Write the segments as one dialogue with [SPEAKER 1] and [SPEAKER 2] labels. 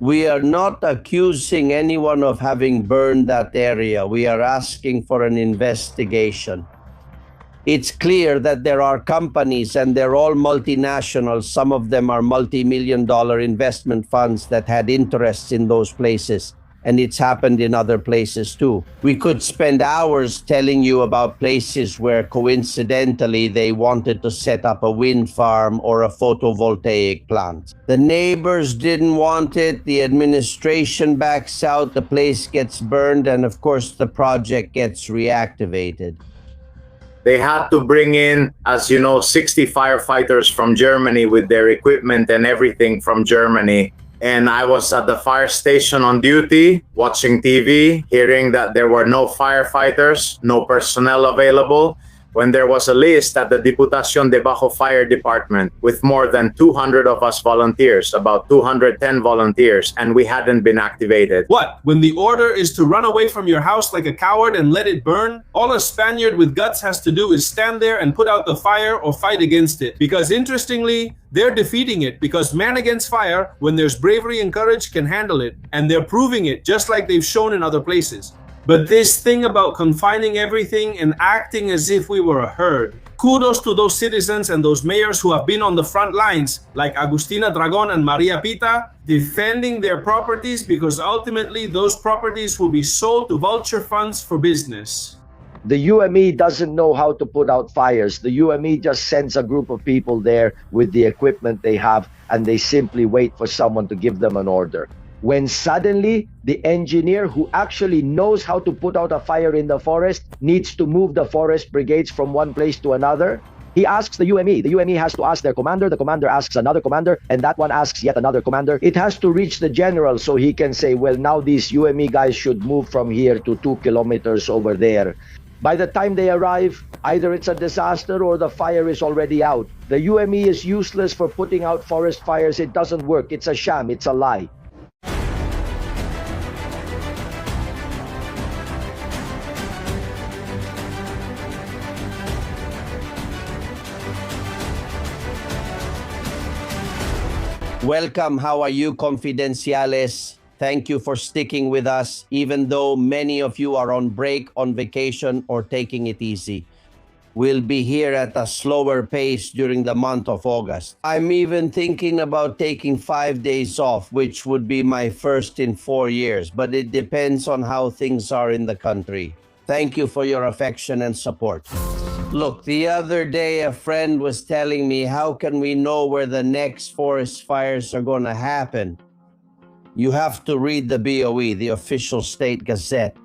[SPEAKER 1] We are not accusing anyone of having burned that area. We are asking for an investigation. It's clear that there are companies, and they're all multinationals. Some of them are multi-million-dollar investment funds that had interests in those places. And it's happened in other places too. We could spend hours telling you about places where coincidentally they wanted to set up a wind farm or a photovoltaic plant. The neighbors didn't want it, the administration backs out, the place gets burned, and of course the project gets reactivated.
[SPEAKER 2] They had to bring in, as you know, 60 firefighters from Germany with their equipment and everything from Germany. And I was at the fire station on duty, watching TV, hearing that there were no firefighters, no personnel available, when there was a list at the Diputación de Bajo Fire Department with more than 200 of us volunteers, about 210 volunteers, and we hadn't been activated.
[SPEAKER 3] What? When the order is to run away from your house like a coward and let it burn, all a Spaniard with guts has to do is stand there and put out the fire or fight against it. Because interestingly, they're defeating it, because man against fire, when there's bravery and courage, can handle it. And they're proving it, just like they've shown in other places. But this thing about confining everything and acting as if we were a herd, kudos to those citizens and those mayors who have been on the front lines, like Agustina Dragon and Maria Pita, defending their properties, because ultimately those properties will be sold to vulture funds for business.
[SPEAKER 4] The UME doesn't know how to put out fires. The UME just sends a group of people there with the equipment they have, and they simply wait for someone to give them an order. When suddenly the engineer who actually knows how to put out a fire in the forest needs to move the forest brigades from one place to another, he asks the UME. The UME has to ask their commander. The commander asks another commander, and that one asks yet another commander. It has to reach the general so he can say, well, now these UME guys should move from here to 2 kilometers over there. By the time they arrive, either it's a disaster or the fire is already out. The UME is useless for putting out forest fires. It doesn't work. It's a sham. It's a lie.
[SPEAKER 1] Welcome, how are you, Confidenciales? Thank you for sticking with us, even though many of you are on break, on vacation, or taking it easy. We'll be here at a slower pace during the month of August. I'm even thinking about taking 5 days off, which would be my first in 4 years, but it depends on how things are in the country. Thank you for your affection and support. Look, the other day a friend was telling me, how can we know where the next forest fires are going to happen? You have to read the BOE, the official state gazette.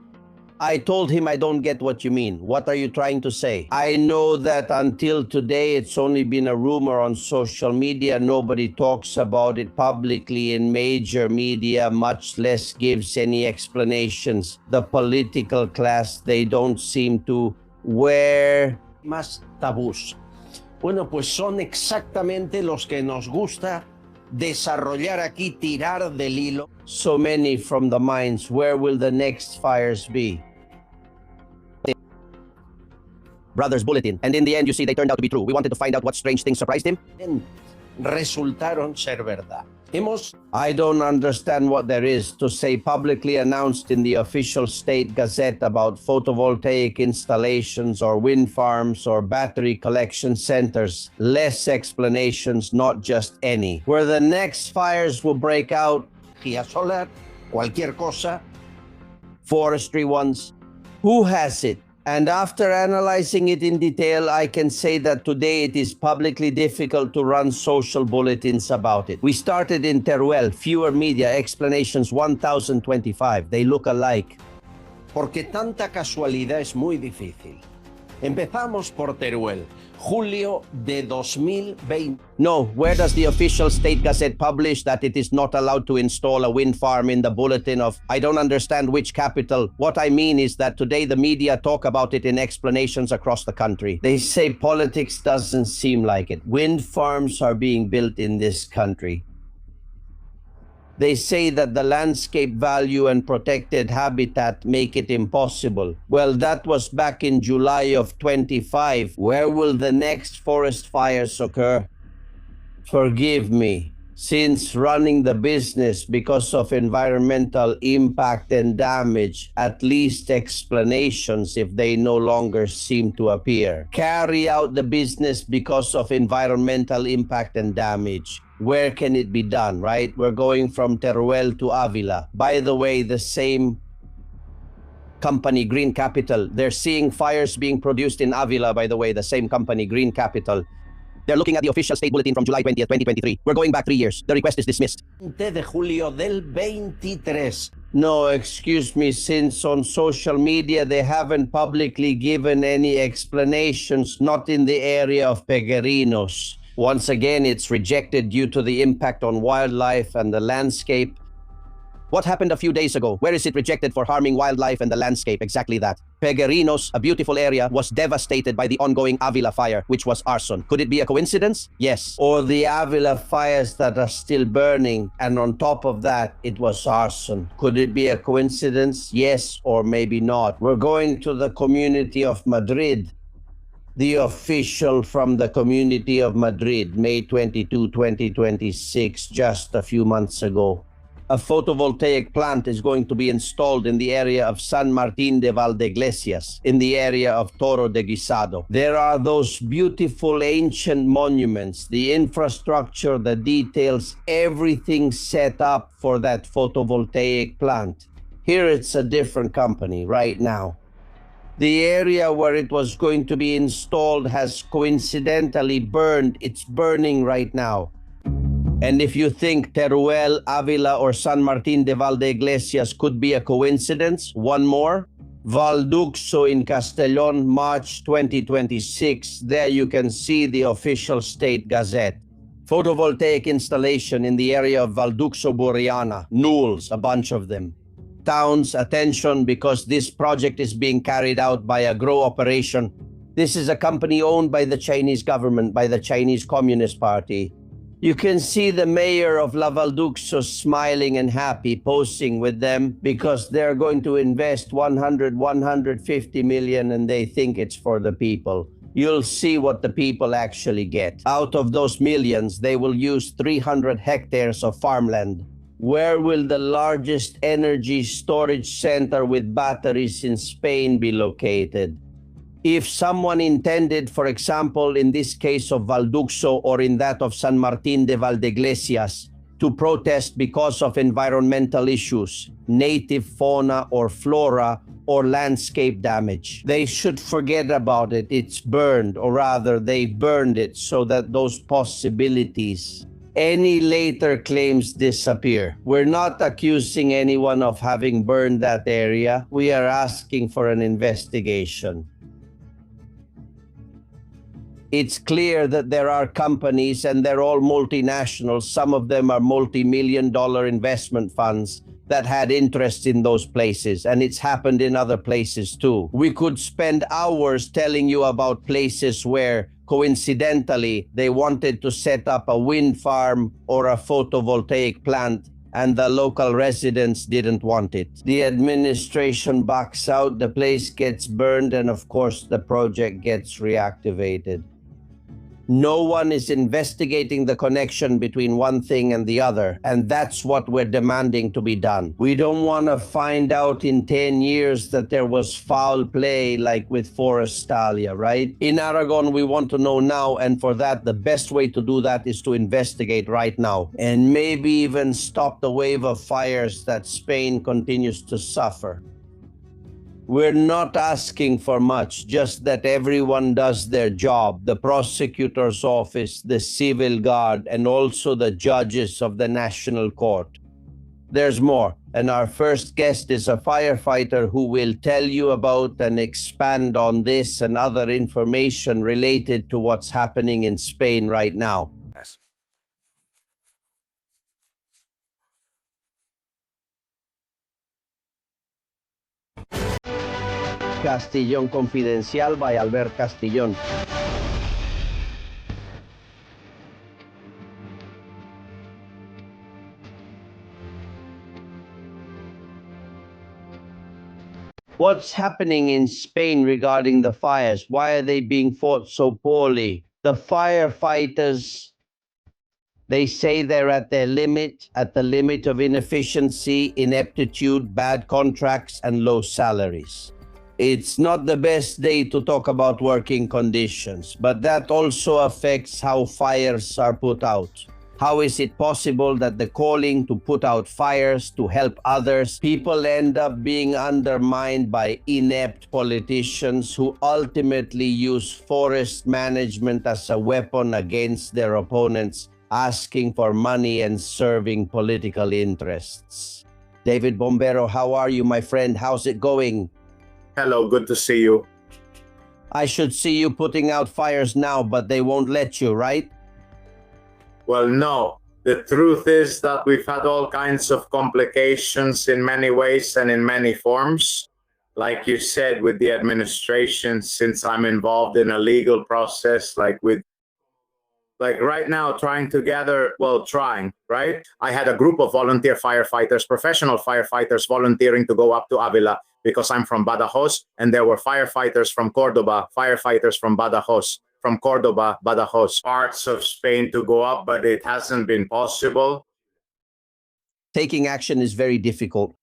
[SPEAKER 1] I told him I don't get what you mean. What are you trying to say? I know that until today it's only been a rumor on social media. Nobody talks about it publicly in major media, much less gives any explanations. The political class, they don't seem to wear más tabús. Bueno, pues son exactamente los que nos gusta desarrollar aquí, tirar del hilo. So many from the mines. Where will the next fires be? Brother's bulletin. And in the end, you see, they turned out to be true. We wanted to find out what strange things surprised him. And resultaron ser verdad. I don't understand what there is to say publicly announced in the official state gazette about photovoltaic installations or wind farms or battery collection centers. Less explanations, not just any. Where the next fires will break out, energía solar, cualquier cosa, forestry ones. Who has it? And after analyzing it in detail, I can say that today it is publicly difficult to run social bulletins about it. We started in Teruel, fewer media, explanations 1,025. They look alike. Porque tanta casualidad es muy difícil. Empezamos por Teruel, julio de 2020. No, where does the official state gazette publish that it is not allowed to install a wind farm in the bulletin of, I don't understand which capital. What I mean is that today the media talk about it in explanations across the country. They say politics doesn't seem like it. Wind farms are being built in this country. They say that the landscape value and protected habitat make it impossible. Well, that was back in July of 25. Where will the next forest fires occur? Forgive me. Since running the business because of environmental impact and damage, at least explanations if they no longer seem to appear. Carry out the business because of environmental impact and damage. Where can it be done, right? We're going from Teruel to Avila. By the way, the same company, Green Capital, they're seeing fires being produced in Avila, by the way, the same company, Green Capital. They're looking at the official state bulletin from July 20th, 2023. We're going back 3 years. The request is dismissed. De julio del 23. No, excuse me, since on social media they haven't publicly given any explanations, not in the area of Pegarinos. Once again, it's rejected due to the impact on wildlife and the landscape. What happened a few days ago? Where is it rejected for harming wildlife and the landscape? Exactly that. Pegarinos, a beautiful area, was devastated by the ongoing Avila fire, which was arson. Could it be a coincidence? Yes. Or the Avila fires that are still burning, and on top of that, it was arson. Could it be a coincidence? Yes, or maybe not. We're going to the community of Madrid. The official from the community of Madrid, May 22, 2026, just a few months ago. A photovoltaic plant is going to be installed in the area of San Martin de Valdeiglesias, in the area of Toro de Guisado. There are those beautiful ancient monuments, the infrastructure, the details, everything set up for that photovoltaic plant. Here it's a different company right now. The area where it was going to be installed has coincidentally burned. It's burning right now. And if you think Teruel, Avila, or San Martin de Valdeiglesias could be a coincidence, one more. Valduxo in Castellón, March 2026. There you can see the official state gazette. Photovoltaic installation in the area of Valduxo Buriana, Nules, a bunch of them. Towns, attention, because this project is being carried out by a grow operation. This is a company owned by the Chinese government, by the Chinese Communist Party. You can see the mayor of La Valduxo smiling and happy, posing with them because they're going to invest 150 million and they think it's for the people. You'll see what the people actually get. Out of those millions, they will use 300 hectares of farmland. Where will the largest energy storage center with batteries in Spain be located? If someone intended, for example, in this case of Valduxo or in that of San Martin de Valdeiglesias, to protest because of environmental issues, native fauna or flora, or landscape damage, they should forget about it. It's burned, or rather, they burned it so that those possibilities, any later claims disappear. We're not accusing anyone of having burned that area. We are asking for an investigation. It's clear that there are companies, and they're all multinationals, some of them are multi-million-dollar investment funds that had interest in those places, and it's happened in other places too. We could spend hours telling you about places where, coincidentally, they wanted to set up a wind farm or a photovoltaic plant, and the local residents didn't want it. The administration backs out, the place gets burned, and of course the project gets reactivated. No one is investigating the connection between one thing and the other, and that's what we're demanding to be done. We don't want to find out in 10 years that there was foul play like with Forestalia, right? In Aragon, we want to know now, and for that, the best way to do that is to investigate right now, and maybe even stop the wave of fires that Spain continues to suffer. We're not asking for much, just that everyone does their job, the prosecutor's office, the civil guard, and also the judges of the National Court. There's more, and our first guest is a firefighter who will tell you about and expand on this and other information related to what's happening in Spain right now.
[SPEAKER 3] Yes.
[SPEAKER 1] Castillón Confidencial by Albert Castillón. What's happening in Spain regarding the fires? Why are they being fought so poorly? The firefighters They say they're at the limit of inefficiency, ineptitude, bad contracts, and low salaries. It's not the best day to talk about working conditions, but that also affects how fires are put out. How is it possible that the calling to put out fires, to help others, people end up being undermined by inept politicians who ultimately use forest management as a weapon against their opponents, asking for money and serving political interests? David Bombero, how are you, my friend? How's it going?
[SPEAKER 2] Hello, good to see you.
[SPEAKER 1] I should see you putting out fires now, but they won't let you, right?
[SPEAKER 2] Well, no. The truth is that we've had all kinds of complications in many ways and in many forms. Like you said, with the administration, since I'm involved in a legal process, like right now trying to gather, right? I had a group of volunteer firefighters, professional firefighters volunteering to go up to Avila because I'm from Badajoz, and there were firefighters from Cordoba, firefighters from Badajoz, from Cordoba, Badajoz, parts of Spain to go up, but it hasn't been possible.
[SPEAKER 1] Taking action is very difficult.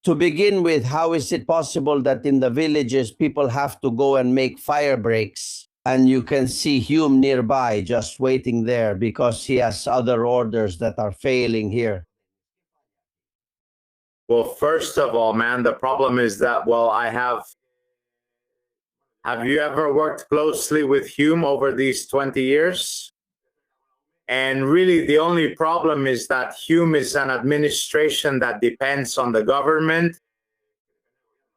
[SPEAKER 1] To begin with, how is it possible that in the villages people have to go and make fire breaks, and you can see Hume nearby just waiting there because he has other orders that are failing here?
[SPEAKER 2] Well, first of all, man, the problem is that, have you ever worked closely with Hume over these 20 years? And really, the only problem is that Hume is an administration that depends on the government.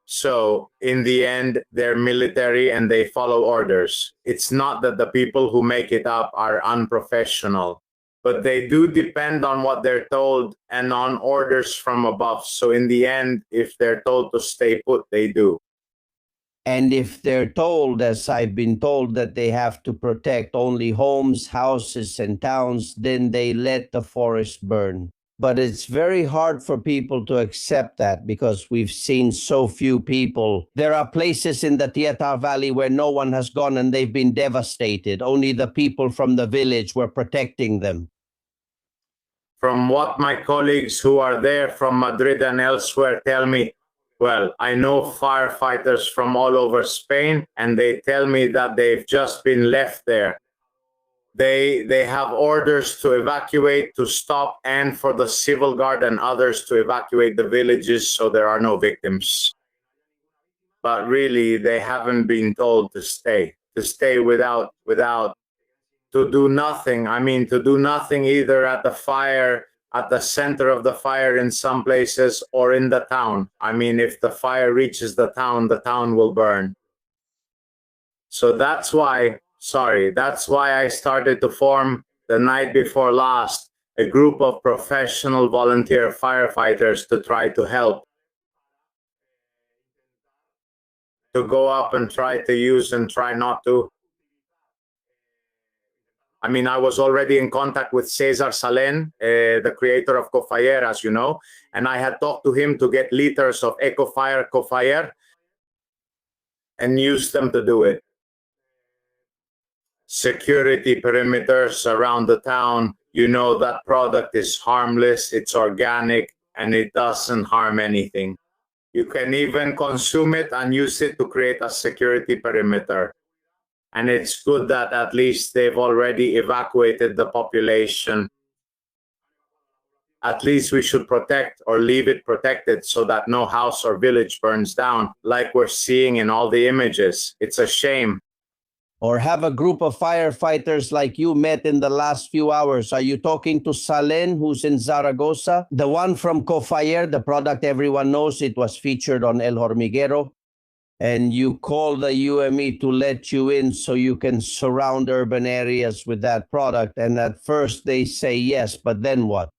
[SPEAKER 2] So in the end, they're military and they follow orders. It's not that the people who make it up are unprofessional, but they do depend on what they're told and on orders from above. So in the end, if they're told to stay put, they do.
[SPEAKER 1] And if they're told, as I've been told, that they have to protect only homes, houses, and towns, then they let the forest burn. But it's very hard for people to accept that because we've seen so few people. There are places in the Tietar Valley where no one has gone and they've been devastated. Only the people from the village were protecting them.
[SPEAKER 2] From what my colleagues who are there from Madrid and elsewhere tell me, well, I know firefighters from all over Spain, and they tell me that they've just been left there. They have orders to evacuate, to stop, and for the civil guard and others to evacuate the villages so there are no victims. But really, they haven't been told to stay without, to do nothing. I mean, to do nothing either at the fire, at the center of the fire in some places, or in the town. I mean, if the fire reaches the town will burn. So that's why I started to form the night before last a group of professional volunteer firefighters to try to help, to go up and try to use and try not to. I mean, I was already in contact with Cesar Salen, the creator of Cofire, as you know, and I had talked to him to get liters of Cofire, and use them to do it. Security perimeters around the town, you know, that product is harmless, it's organic, and it doesn't harm anything. You can even consume it and use it to create a security perimeter. And it's good that at least they've already evacuated the population. At least we should protect or leave it protected so that no house or village burns down, like we're seeing in all the images. It's a shame.
[SPEAKER 1] Or have a group of firefighters like you met in the last few hours. Are you talking to Salen, who's in Zaragoza? The one from Cofire, the product everyone knows, it was featured on El Hormiguero. And you call the UME to let you in so you can surround urban areas with that product. And at first they say yes, but then what?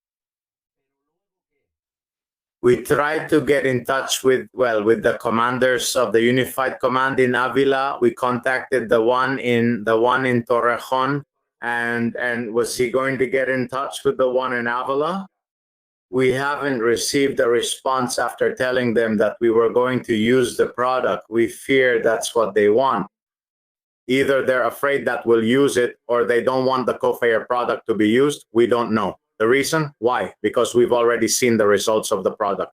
[SPEAKER 2] We tried to get in touch with the commanders of the Unified Command in Avila. We contacted the one in Torrejon, and was he going to get in touch with the one in Avila? We haven't received a response after telling them that we were going to use the product. We fear that's what they want. Either they're afraid that we'll use it or they don't want the co-fire product to be used. We don't know. The reason? Why? Because we've already seen the results of the product.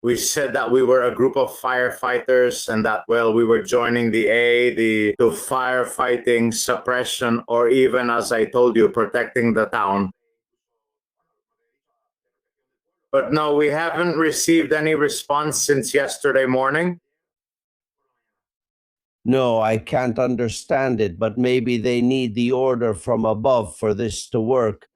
[SPEAKER 2] We said that we were a group of firefighters and that, well, we were joining the firefighting, suppression, or even, as I told you, protecting the town. But no, we haven't received any response since yesterday morning.
[SPEAKER 1] No, I can't understand it, but maybe they need the order from above for this to work.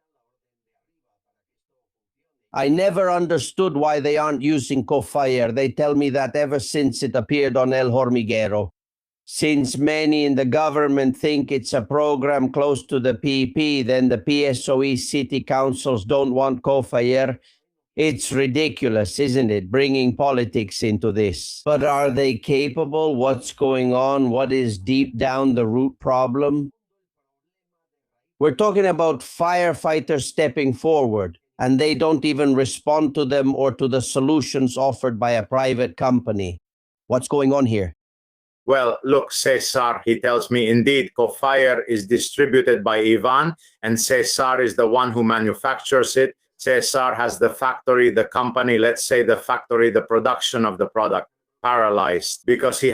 [SPEAKER 1] I never understood why they aren't using co-fire. They tell me that ever since it appeared on El Hormiguero. Since many in the government think it's a program close to the PP, then the PSOE city councils don't want co-fire. It's ridiculous, isn't it, bringing politics into this? But are they capable? What's going on? What is deep down the root problem? We're talking about firefighters stepping forward, and they don't even respond to them or to the solutions offered by a private company. What's going on here?
[SPEAKER 2] Well, look, Cesar, he tells me, indeed, co-fire is distributed by Ivan, and Cesar is the one who manufactures it. Cesar has the factory, the company, let's say the factory, the production of the product paralyzed because he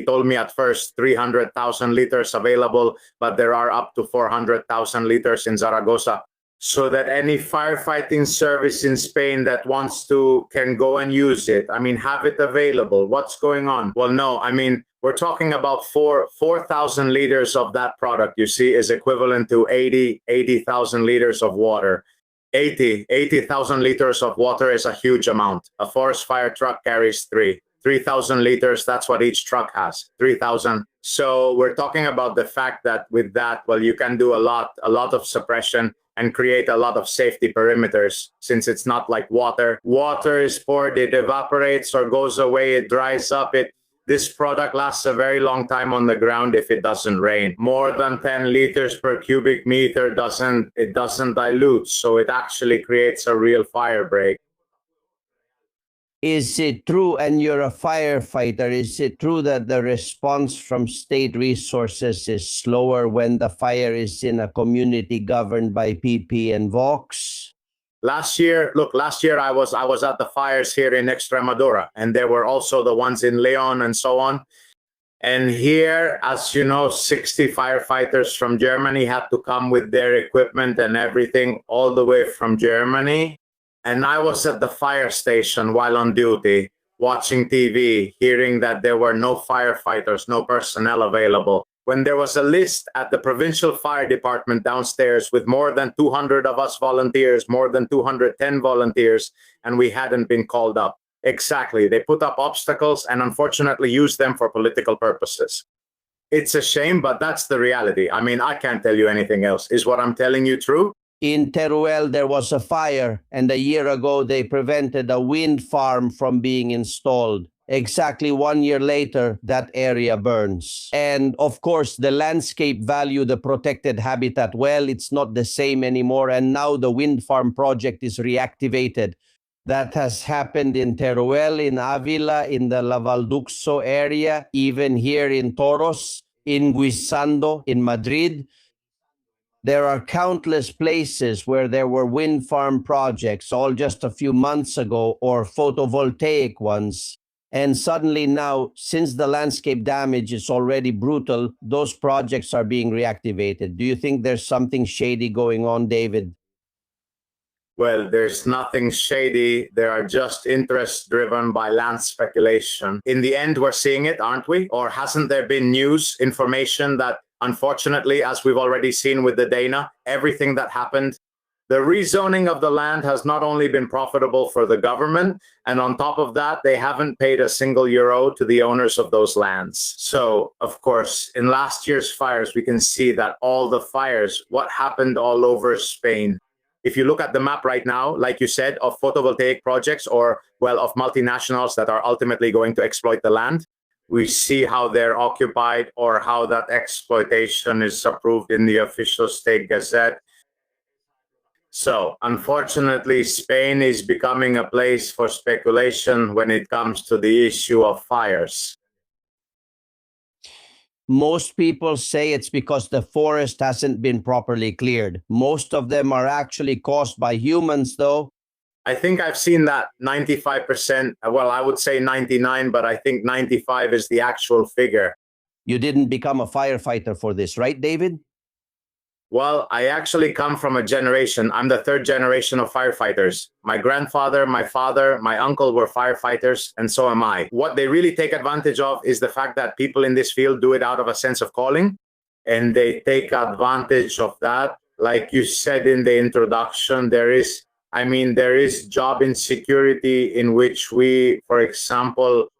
[SPEAKER 2] told me at first 300,000 liters available, but there are up to 400,000 liters in Zaragoza. So that any firefighting service in Spain that wants to can go and use it. I mean, have it available. What's going on? Well, no, I mean, we're talking about 4,000 liters of that product, you see, is equivalent to 80,000 liters of water. 80,000 liters of water is a huge amount. A forest fire truck carries 3,000 liters. That's what each truck has, 3,000. So we're talking about the fact that with that, well, you can do a lot of suppression and create a lot of safety perimeters since it's not like water. Water is poured, it evaporates or goes away, it dries up. This product lasts a very long time on the ground if it doesn't rain. More than 10 liters per cubic meter doesn't dilute, so it actually creates a real fire break.
[SPEAKER 1] Is it true, and you're a firefighter, is it true that the response from state resources is slower when the fire is in a community governed by PP and Vox?
[SPEAKER 2] Last year I was at the fires here in Extremadura, and there were also the ones in Leon and so on. And here, as you know, 60 firefighters from Germany had to come with their equipment and everything all the way from Germany. And I was at the fire station while on duty, watching TV, hearing that there were no firefighters, no personnel available. When there was a list at the provincial fire department downstairs with more than 200 of us volunteers, more than 210 volunteers, and we hadn't been called up. Exactly. They put up obstacles and unfortunately used them for political purposes. It's a shame, but that's the reality. I mean, I can't tell you anything else. Is what I'm telling you true?
[SPEAKER 1] In Teruel, there was a fire, and a year ago, they prevented a wind farm from being installed. Exactly 1 year later, that area burns. And of course, the landscape value, the protected habitat, well, it's not the same anymore. And now the wind farm project is reactivated. That has happened in Teruel, in Avila, in the Lavalduxo area, even here in Toros, in Guisando, in Madrid. There are countless places where there were wind farm projects all just a few months ago, or photovoltaic ones. And suddenly now, since the landscape damage is already brutal, those projects are being reactivated. Do you think there's something shady going on, David?
[SPEAKER 2] Well, there's nothing shady. There are just interests driven by land speculation. In the end, we're seeing it, aren't we? Or hasn't there been news, information that, unfortunately, as we've already seen with the Dana, everything that happened, the rezoning of the land has not only been profitable for the government, and on top of that, they haven't paid a single euro to the owners of those lands. So, of course, in last year's fires, we can see that all the fires, what happened all over Spain. If you look at the map right now, like you said, of photovoltaic projects or, well, of multinationals that are ultimately going to exploit the land, we see how they're occupied or how that exploitation is approved in the official state gazette. So, unfortunately, Spain is becoming a place for speculation when it comes to the issue of fires.
[SPEAKER 1] Most people say it's because the forest hasn't been properly cleared. Most of them are actually caused by humans, though.
[SPEAKER 2] I think I've seen that 95%. Well, I would say 99, but I think 95 is the actual figure.
[SPEAKER 1] You didn't become a firefighter for this, right, David?
[SPEAKER 2] Well, I actually come from a generation. I'm the third generation of firefighters. My grandfather, my father, my uncle were firefighters, and so am I. What they really take advantage of is the fact that people in this field do it out of a sense of calling, and they take advantage of that. Like you said in the introduction, there is job insecurity in which we, for example,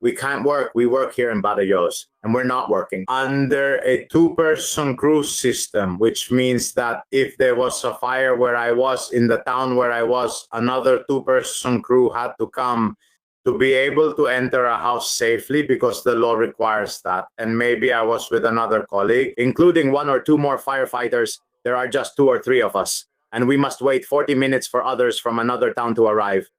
[SPEAKER 2] we can't work. We work here in Badajoz, and we're not working under a two-person crew system, which means that if there was a fire where I was, in the town where I was, another two-person crew had to come to be able to enter a house safely because the law requires that. And maybe I was with another colleague, including one or two more firefighters. There are just 2 or 3 of us, and we must wait 40 minutes for others from another town to arrive.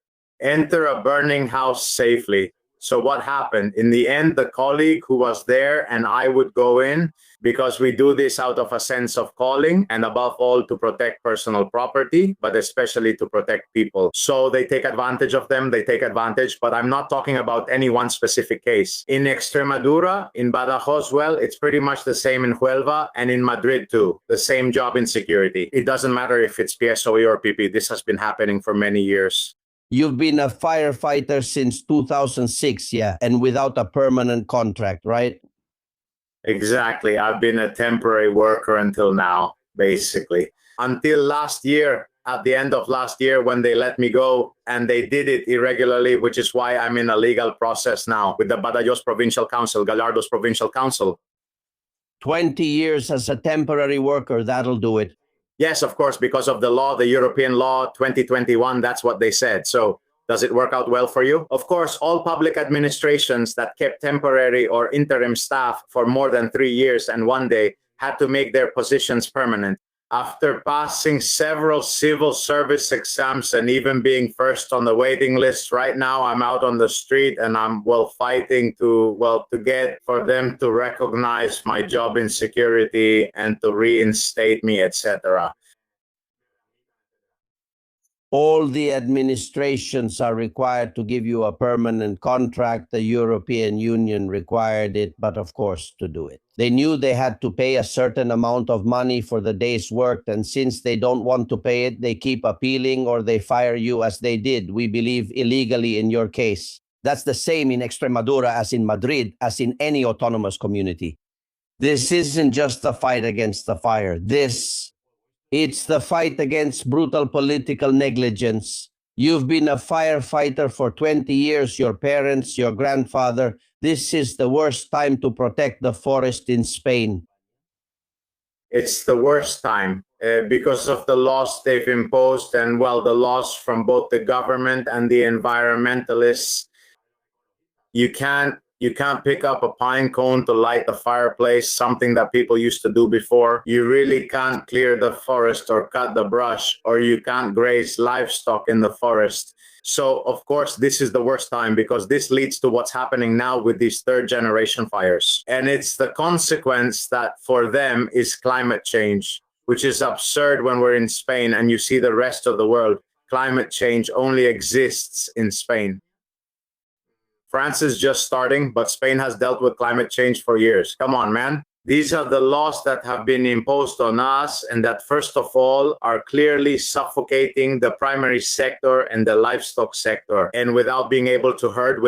[SPEAKER 2] Enter a burning house safely. So what happened? In the end, the colleague who was there and I would go in, because we do this out of a sense of calling and above all to protect personal property, but especially to protect people. So they take advantage of them, they take advantage, but I'm not talking about any one specific case. In Extremadura, in Badajoz, well, it's pretty much the same in Huelva and in Madrid too. The same job insecurity. It doesn't matter if it's PSOE or PP. This has been happening for many years.
[SPEAKER 1] You've been a firefighter since 2006, yeah, and without a permanent contract, right?
[SPEAKER 2] Exactly. I've been a temporary worker until now, basically. Until last year, at the end of last year, when they let me go, and they did it irregularly, which is why I'm in a legal process now with the Badajoz Provincial Council, Gallardo's Provincial Council.
[SPEAKER 1] 20 years as a temporary worker, that'll do it.
[SPEAKER 2] Yes, of course, because of the law, the European law 2021, that's what they said. So does it work out well for you? Of course, all public administrations that kept temporary or interim staff for more than 3 years and 1 day had to make their positions permanent. After passing several civil service exams and even being first on the waiting list, right now I'm out on the street and I'm fighting to get for them to recognize my job insecurity and to reinstate me, etc.
[SPEAKER 1] All the administrations are required to give you a permanent contract. The European Union required it, but of course, to do it. They knew they had to pay a certain amount of money for the days worked, and since they don't want to pay it, they keep appealing or they fire you as they did, we believe, illegally in your case. That's the same in Extremadura as in Madrid, as in any autonomous community. This isn't just a fight against the fire. It's the fight against brutal political negligence. You've been a firefighter for 20 years, your parents, your grandfather. This is the worst time to protect the forest in Spain.
[SPEAKER 2] It's the worst time because of the laws they've imposed and, the laws from both the government and the environmentalists. You can't pick up a pine cone to light the fireplace, something that people used to do before. You really can't clear the forest or cut the brush, or you can't graze livestock in the forest. So, of course, this is the worst time because this leads to what's happening now with these third-generation fires. And it's the consequence that for them is climate change, which is absurd when we're in Spain and you see the rest of the world. Climate change only exists in Spain. France is just starting, but Spain has dealt with climate change for years. Come on, man. These are the laws that have been imposed on us and that, first of all, are clearly suffocating the primary sector and the livestock sector. And without being able to herd,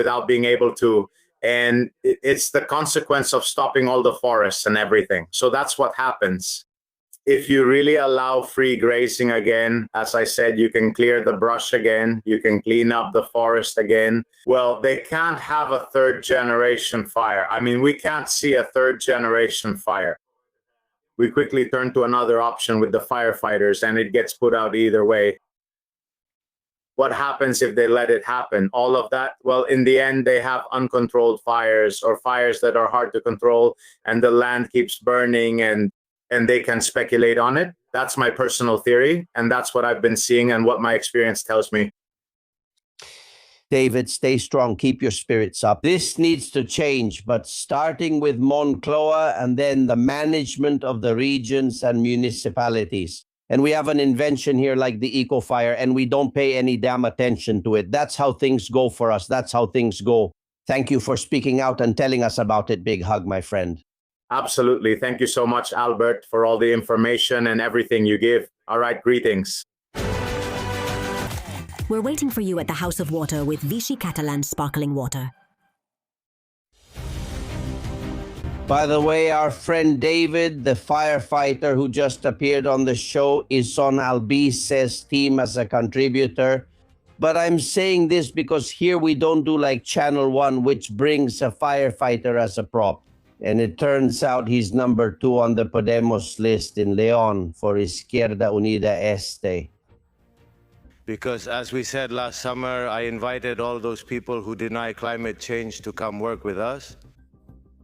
[SPEAKER 2] and it's the consequence of stopping all the forests and everything. So that's what happens. If you really allow free grazing again, as I said, you can clear the brush again, you can clean up the forest again. Well, they can't have a third-generation fire. I mean, we can't see a third-generation fire. We quickly turn to another option with the firefighters, and it gets put out either way. What happens if they let it happen? All of that? Well, in the end, they have uncontrolled fires or fires that are hard to control, and the land keeps burning and they can speculate on it. That's my personal theory, and that's what I've been seeing and what my experience tells me.
[SPEAKER 1] David, stay strong. Keep your spirits up. This needs to change, but starting with Moncloa and then the management of the regions and municipalities. And we have an invention here like the Eco Fire, and we don't pay any damn attention to it. That's how things go for us. That's how things go. Thank you for speaking out and telling us about it. Big hug, my friend.
[SPEAKER 2] Absolutely. Thank you so much, Albert, for all the information and everything you give. All right, greetings.
[SPEAKER 5] We're waiting for you at the House of Water with Vichy Catalan sparkling water.
[SPEAKER 1] By the way, our friend David, the firefighter who just appeared on the show, is on Albice's team as a contributor. But I'm saying this because here we don't do like Channel 1, which brings a firefighter as a prop. And it turns out he's number 2 on the Podemos list in Leon for Izquierda Unida Este.
[SPEAKER 6] Because as we said last summer, I invited all those people who deny climate change to come work with us.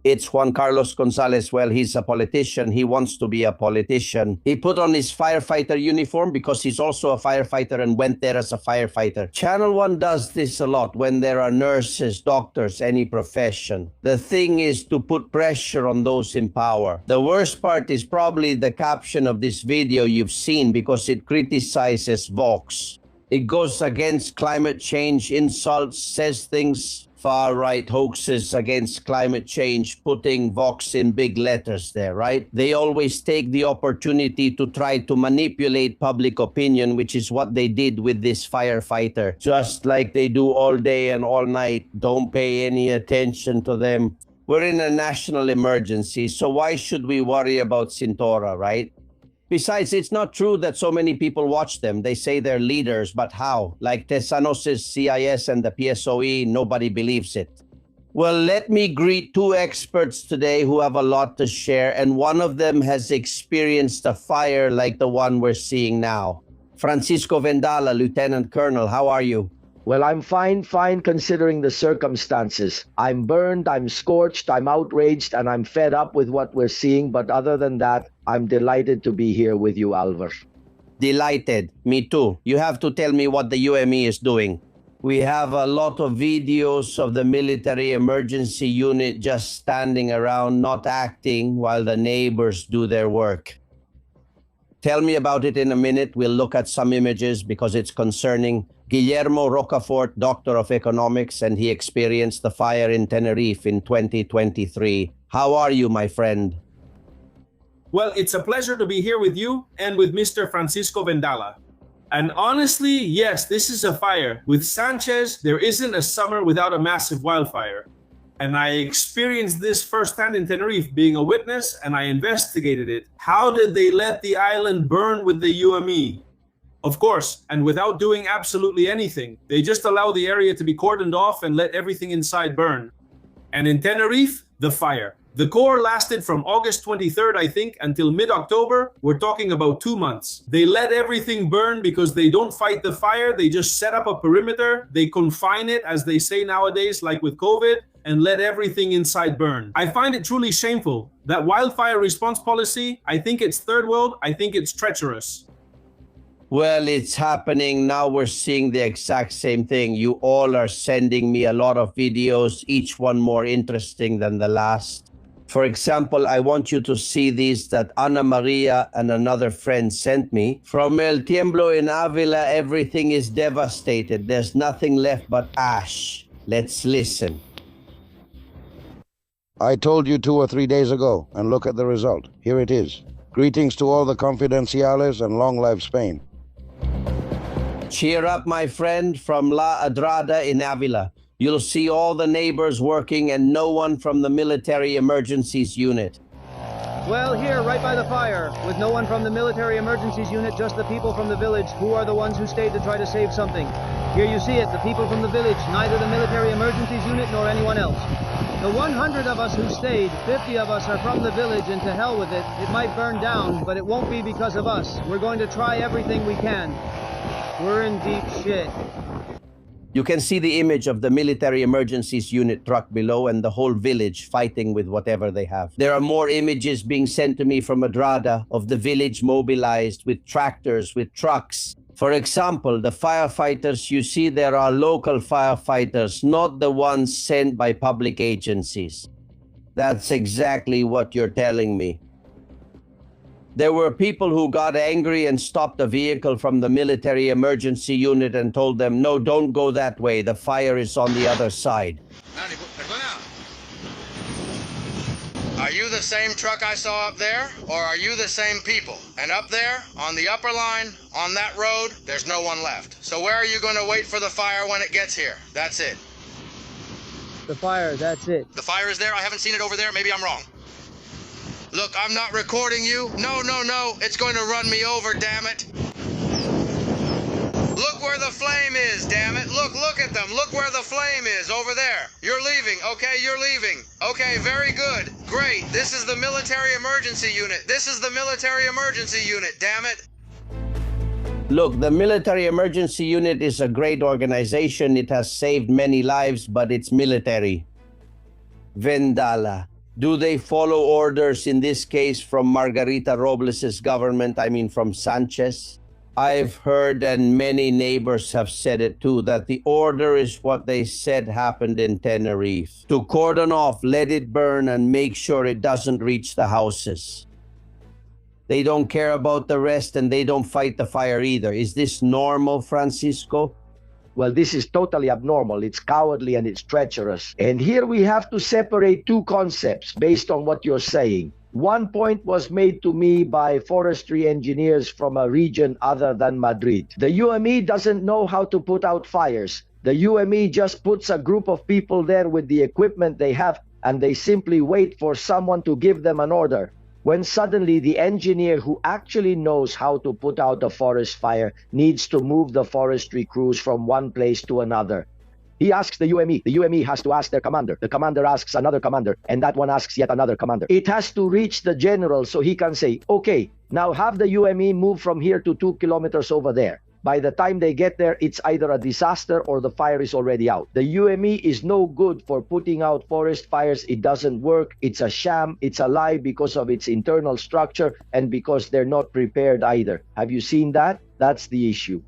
[SPEAKER 1] It's Juan Carlos Gonzalez. Well, he's a politician. He wants to be a politician. He put on his firefighter uniform because he's also a firefighter and went there as a firefighter. Channel 1 does this a lot when there are nurses, doctors, any profession. The thing is to put pressure on those in power. The worst part is probably the caption of this video you've seen because it criticizes Vox. It goes against climate change, insults, says things, far-right hoaxes against climate change, putting Vox in big letters there, right? They always take the opportunity to try to manipulate public opinion, which is what they did with this firefighter. Just like they do all day and all night. Don't pay any attention to them. We're in a national emergency, so why should we worry about Cintora, right? Besides, it's not true that so many people watch them. They say they're leaders, but how? Like Tesanos' CIS and the PSOE, nobody believes it. Well, let me greet 2 experts today who have a lot to share, and one of them has experienced a fire like the one we're seeing now. Francisco Vendala, Lieutenant Colonel, how are you?
[SPEAKER 4] Well, I'm fine considering the circumstances. I'm burned, I'm scorched, I'm outraged, and I'm fed up with what we're seeing. But other than that, I'm delighted to be here with you, Alvar.
[SPEAKER 1] Delighted. Me too. You have to tell me what the UME is doing. We have a lot of videos of the military emergency unit just standing around, not acting, while the neighbors do their work. Tell me about it in a minute. We'll look at some images because it's concerning. Guillermo Rocafort, Doctor of Economics, and he experienced the fire in Tenerife in 2023. How are you, my friend?
[SPEAKER 3] Well, it's a pleasure to be here with you and with Mr. Francisco Vendala. And honestly, yes, this is a fire. With Sanchez, there isn't a summer without a massive wildfire. And I experienced this firsthand in Tenerife, being a witness, and I investigated it. How did they let the island burn with the UME? Of course, and without doing absolutely anything. They just allow the area to be cordoned off and let everything inside burn. And in Tenerife, the fire. The core lasted from August 23rd, I think, until mid-October. We're talking about 2 months. They let everything burn because they don't fight the fire. They just set up a perimeter. They confine it, as they say nowadays, like with COVID, and let everything inside burn. I find it truly shameful. That wildfire response policy, I think it's third world. I think it's treacherous.
[SPEAKER 1] Well, it's happening. Now we're seeing the exact same thing. You all are sending me a lot of videos, each one more interesting than the last. For example, I want you to see these that Ana Maria and another friend sent me. From El Tiemblo in Avila, everything is devastated. There's nothing left but ash. Let's listen.
[SPEAKER 7] I told you 2 or 3 days ago, and look at the result. Here it is. Greetings to all the confidenciales and long live Spain.
[SPEAKER 1] Cheer up, my friend, from La Adrada in Avila. You'll see all the neighbors working and no one from the military emergencies unit.
[SPEAKER 8] Well, here, right by the fire, with no one from the military emergencies unit, just the people from the village, who are the ones who stayed to try to save something. Here you see it, the people from the village, neither the military emergencies unit nor anyone else. The 100 of us who stayed, 50 of us are from the village, and to hell with it. It might burn down, but it won't be because of us. We're going to try everything we can. We're in deep shit.
[SPEAKER 1] You can see the image of the military emergencies unit truck below and the whole village fighting with whatever they have. There are more images being sent to me from Adrada of the village mobilized with tractors, with trucks, For example, the firefighters you see there are local firefighters, not the ones sent by public agencies. That's exactly what you're telling me. There were people who got angry and stopped a vehicle from the military emergency unit and told them, no, don't go that way. The fire is on the other side.
[SPEAKER 9] Are you the same truck I saw up there, or are you the same people? And up there, on the upper line, on that road, there's no one left. So where are you going to wait for the fire when it gets here? That's it.
[SPEAKER 8] The fire, that's it.
[SPEAKER 9] The fire is there? I haven't seen it over there. Maybe I'm wrong. Look, I'm not recording you. No, no, no. It's going to run me over, damn it. Look where the flame is, damn it. Look at them. Look where the flame is over there. You're leaving. Okay, you're leaving. Okay, very good. Great. This is the military emergency unit. This is the military emergency unit, damn it.
[SPEAKER 1] Look, the military emergency unit is a great organization. It has saved many lives, but it's military. Vendala. Do they follow orders, in this case, from Margarita Robles' government, I mean from Sanchez? I've heard, and many neighbors have said it too, that the order is what they said happened in Tenerife. To cordon off, let it burn, and make sure it doesn't reach the houses. They don't care about the rest, and they don't fight the fire either. Is this normal, Francisco?
[SPEAKER 4] Well, this is totally abnormal. It's cowardly and it's treacherous. And here we have to separate two concepts based on what you're saying. One point was made to me by forestry engineers from a region other than Madrid. The UME doesn't know how to put out fires. The UME just puts a group of people there with the equipment they have, and they simply wait for someone to give them an order. When suddenly the engineer who actually knows how to put out a forest fire needs to move the forestry crews from one place to another. He asks the UME. The UME has to ask their commander. The commander asks another commander, and that one asks yet another commander. It has to reach the general so he can say, okay, now have the UME move from here to 2 kilometers over there. By the time they get there, it's either a disaster or the fire is already out. The UME is no good for putting out forest fires. It doesn't work. It's a sham. It's a lie because of its internal structure and because they're not prepared either. Have you seen that? That's the issue.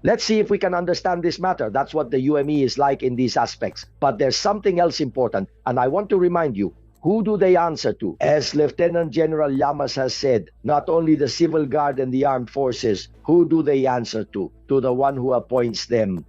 [SPEAKER 4] Let's see if we can understand this matter. That's what the UME is like in these aspects. But there's something else important, and I want to remind you. Who do they answer to? As Lieutenant General Llamas has said, not only the civil guard and the armed forces, who do they answer to? To the one who appoints them.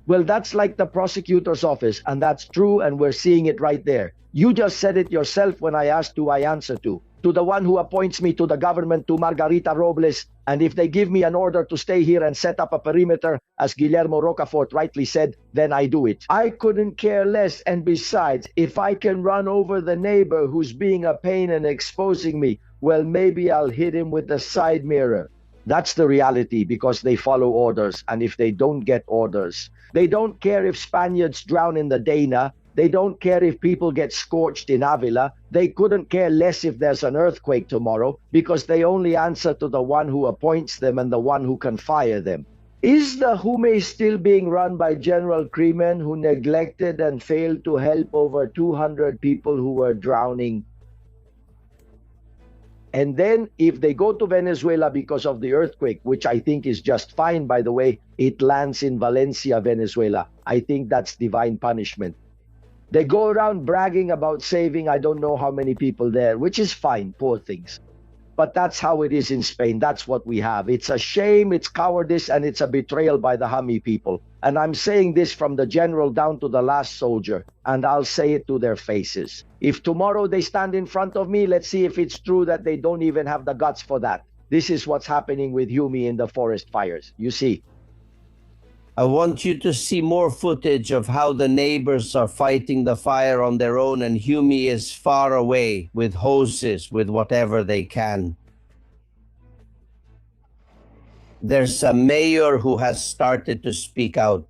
[SPEAKER 4] Well, that's like the prosecutor's office, and that's true, and we're seeing it right there. You just said it yourself when I asked who I answer to. To the one who appoints me to the government, to Margarita Robles, and if they give me an order to stay here and set up a perimeter, as Guillermo Rocafort rightly said, then I do it. I couldn't care less, and besides, if I can run over the neighbor who's being a pain and exposing me, well, maybe I'll hit him with the side mirror. That's the reality, because they follow orders, and if they don't get orders, they don't care if Spaniards drown in the Dana. They don't care if people get scorched in Avila. They couldn't care less if there's an earthquake tomorrow because they only answer to the one who appoints them and the one who can fire them. Is the Hume still being run by General Kremen, who neglected and failed to help over 200 people who were drowning? And then if they go to Venezuela because of the earthquake, which I think is just fine, by the way, it lands in Valencia, Venezuela. I think that's divine punishment. They go around bragging about saving I don't know how many people there, which is fine, poor things. But that's how it is in Spain. That's what we have. It's a shame, it's cowardice, and it's a betrayal by the Hami people. And I'm saying this from the general down to the last soldier, and I'll say it to their faces. If tomorrow they stand in front of me, let's see if it's true that they don't even have the guts for that. This is what's happening with Hume in the forest fires. You see.
[SPEAKER 1] I want you to see more footage of how the neighbors are fighting the fire on their own, and Hume is far away with hoses, with whatever they can. There's a mayor who has started to speak out.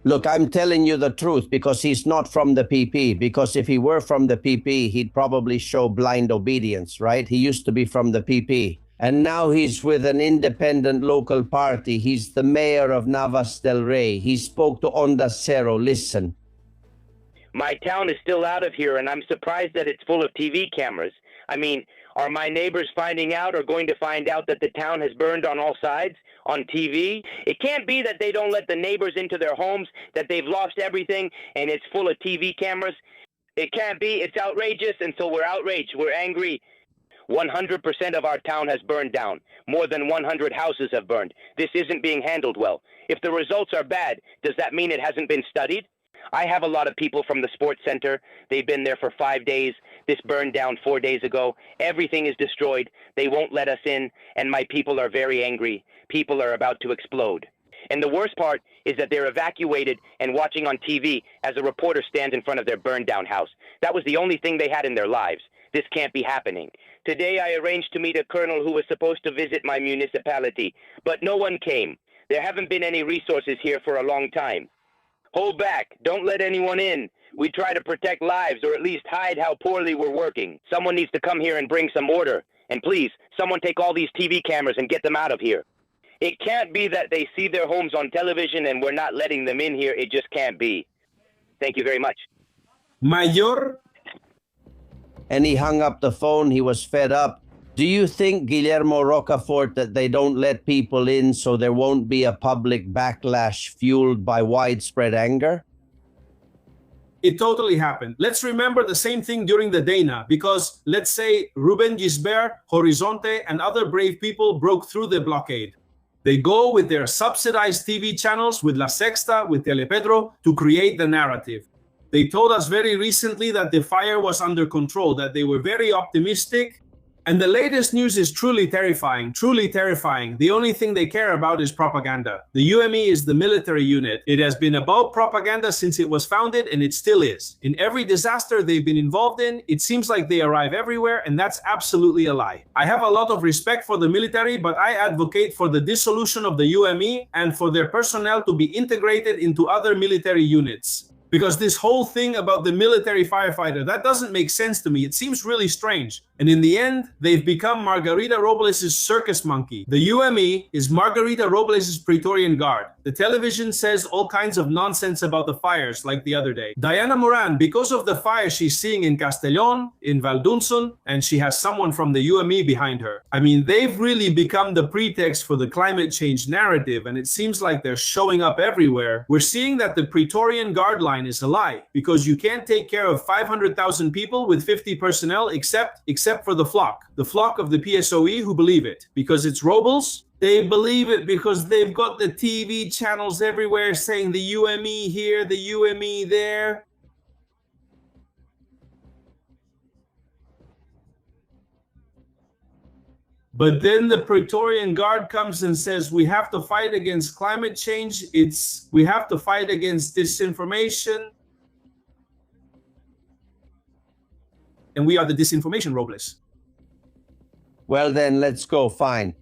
[SPEAKER 1] Look, I'm telling you the truth because he's not from the PP. Because if he were from the PP, he'd probably show blind obedience, right? He used to be from the PP. And now he's with an independent local party. He's the mayor of Navas del Rey. He spoke to Onda Cero. Listen.
[SPEAKER 10] My town is still out of here, and I'm surprised that it's full of TV cameras. I mean, Are my neighbors finding out or going to find out that the town has burned on all sides on TV? It can't be that they don't let the neighbors into their homes, that they've lost everything and it's full of TV cameras. It can't be. It's outrageous, and so we're outraged. We're angry. 100% of our town has burned down. More than 100 houses have burned. This isn't being handled well. If the results are bad, does that mean it hasn't been studied? I have a lot of people from the sports center. They've been there for 5 days. This burned down 4 days ago. Everything is destroyed. They won't let us in, and my people are very angry. People are about to explode. And the worst part is that they're evacuated and watching on TV as a reporter stands in front of their burned down house. That was the only thing they had in their lives. This can't be happening. Today I arranged to meet a colonel who was supposed to visit my municipality, but no one came. There haven't been any resources here for a long time. Hold back. Don't let anyone in. We try to protect lives, or at least hide how poorly we're working. Someone needs to come here and bring some order. And please, someone take all these TV cameras and get them out of here. It can't be that they see their homes on television and we're not letting them in here. It just can't be. Thank you very much.
[SPEAKER 3] Mayor.
[SPEAKER 1] And he hung up the phone. He was fed up. Do you think, Guillermo Rocafort, that they don't let people in so there won't be a public backlash fueled by widespread anger?
[SPEAKER 3] It totally happened. Let's remember the same thing during the Dana, because let's say Ruben Gisbert, Horizonte, and other brave people broke through the blockade. They go with their subsidized TV channels, with La Sexta, with Telepedro, to create the narrative. They told us very recently that the fire was under control, that they were very optimistic. And the latest news is truly terrifying, truly terrifying. The only thing they care about is propaganda. The UME is the military unit. It has been about propaganda since it was founded, and it still is. In every disaster they've been involved in, it seems like they arrive everywhere, and that's absolutely a lie. I have a lot of respect for the military, but I advocate for the dissolution of the UME and for their personnel to be integrated into other military units. Because this whole thing about the military firefighter, that doesn't make sense to me. It seems really strange. And in the end, they've become Margarita Robles' circus monkey. The UME is Margarita Robles' Praetorian Guard. The television says all kinds of nonsense about the fires, like the other day. Diana Moran, because of the fire she's seeing in Castellón, in Valdunson, and she has someone from the UME behind her. I mean, they've really become the pretext for the climate change narrative, and it seems like they're showing up everywhere. We're seeing that the Praetorian Guard line is a lie, because you can't take care of 500,000 people with 50 personnel except for the flock of the PSOE who believe it. Because it's Robles, they believe it because they've got the TV channels everywhere saying the UME here, the UME there. But then the Praetorian Guard comes and says, we have to fight against climate change. We have to fight against disinformation. And we are the disinformation Robles.
[SPEAKER 1] Well, then let's go. Fine.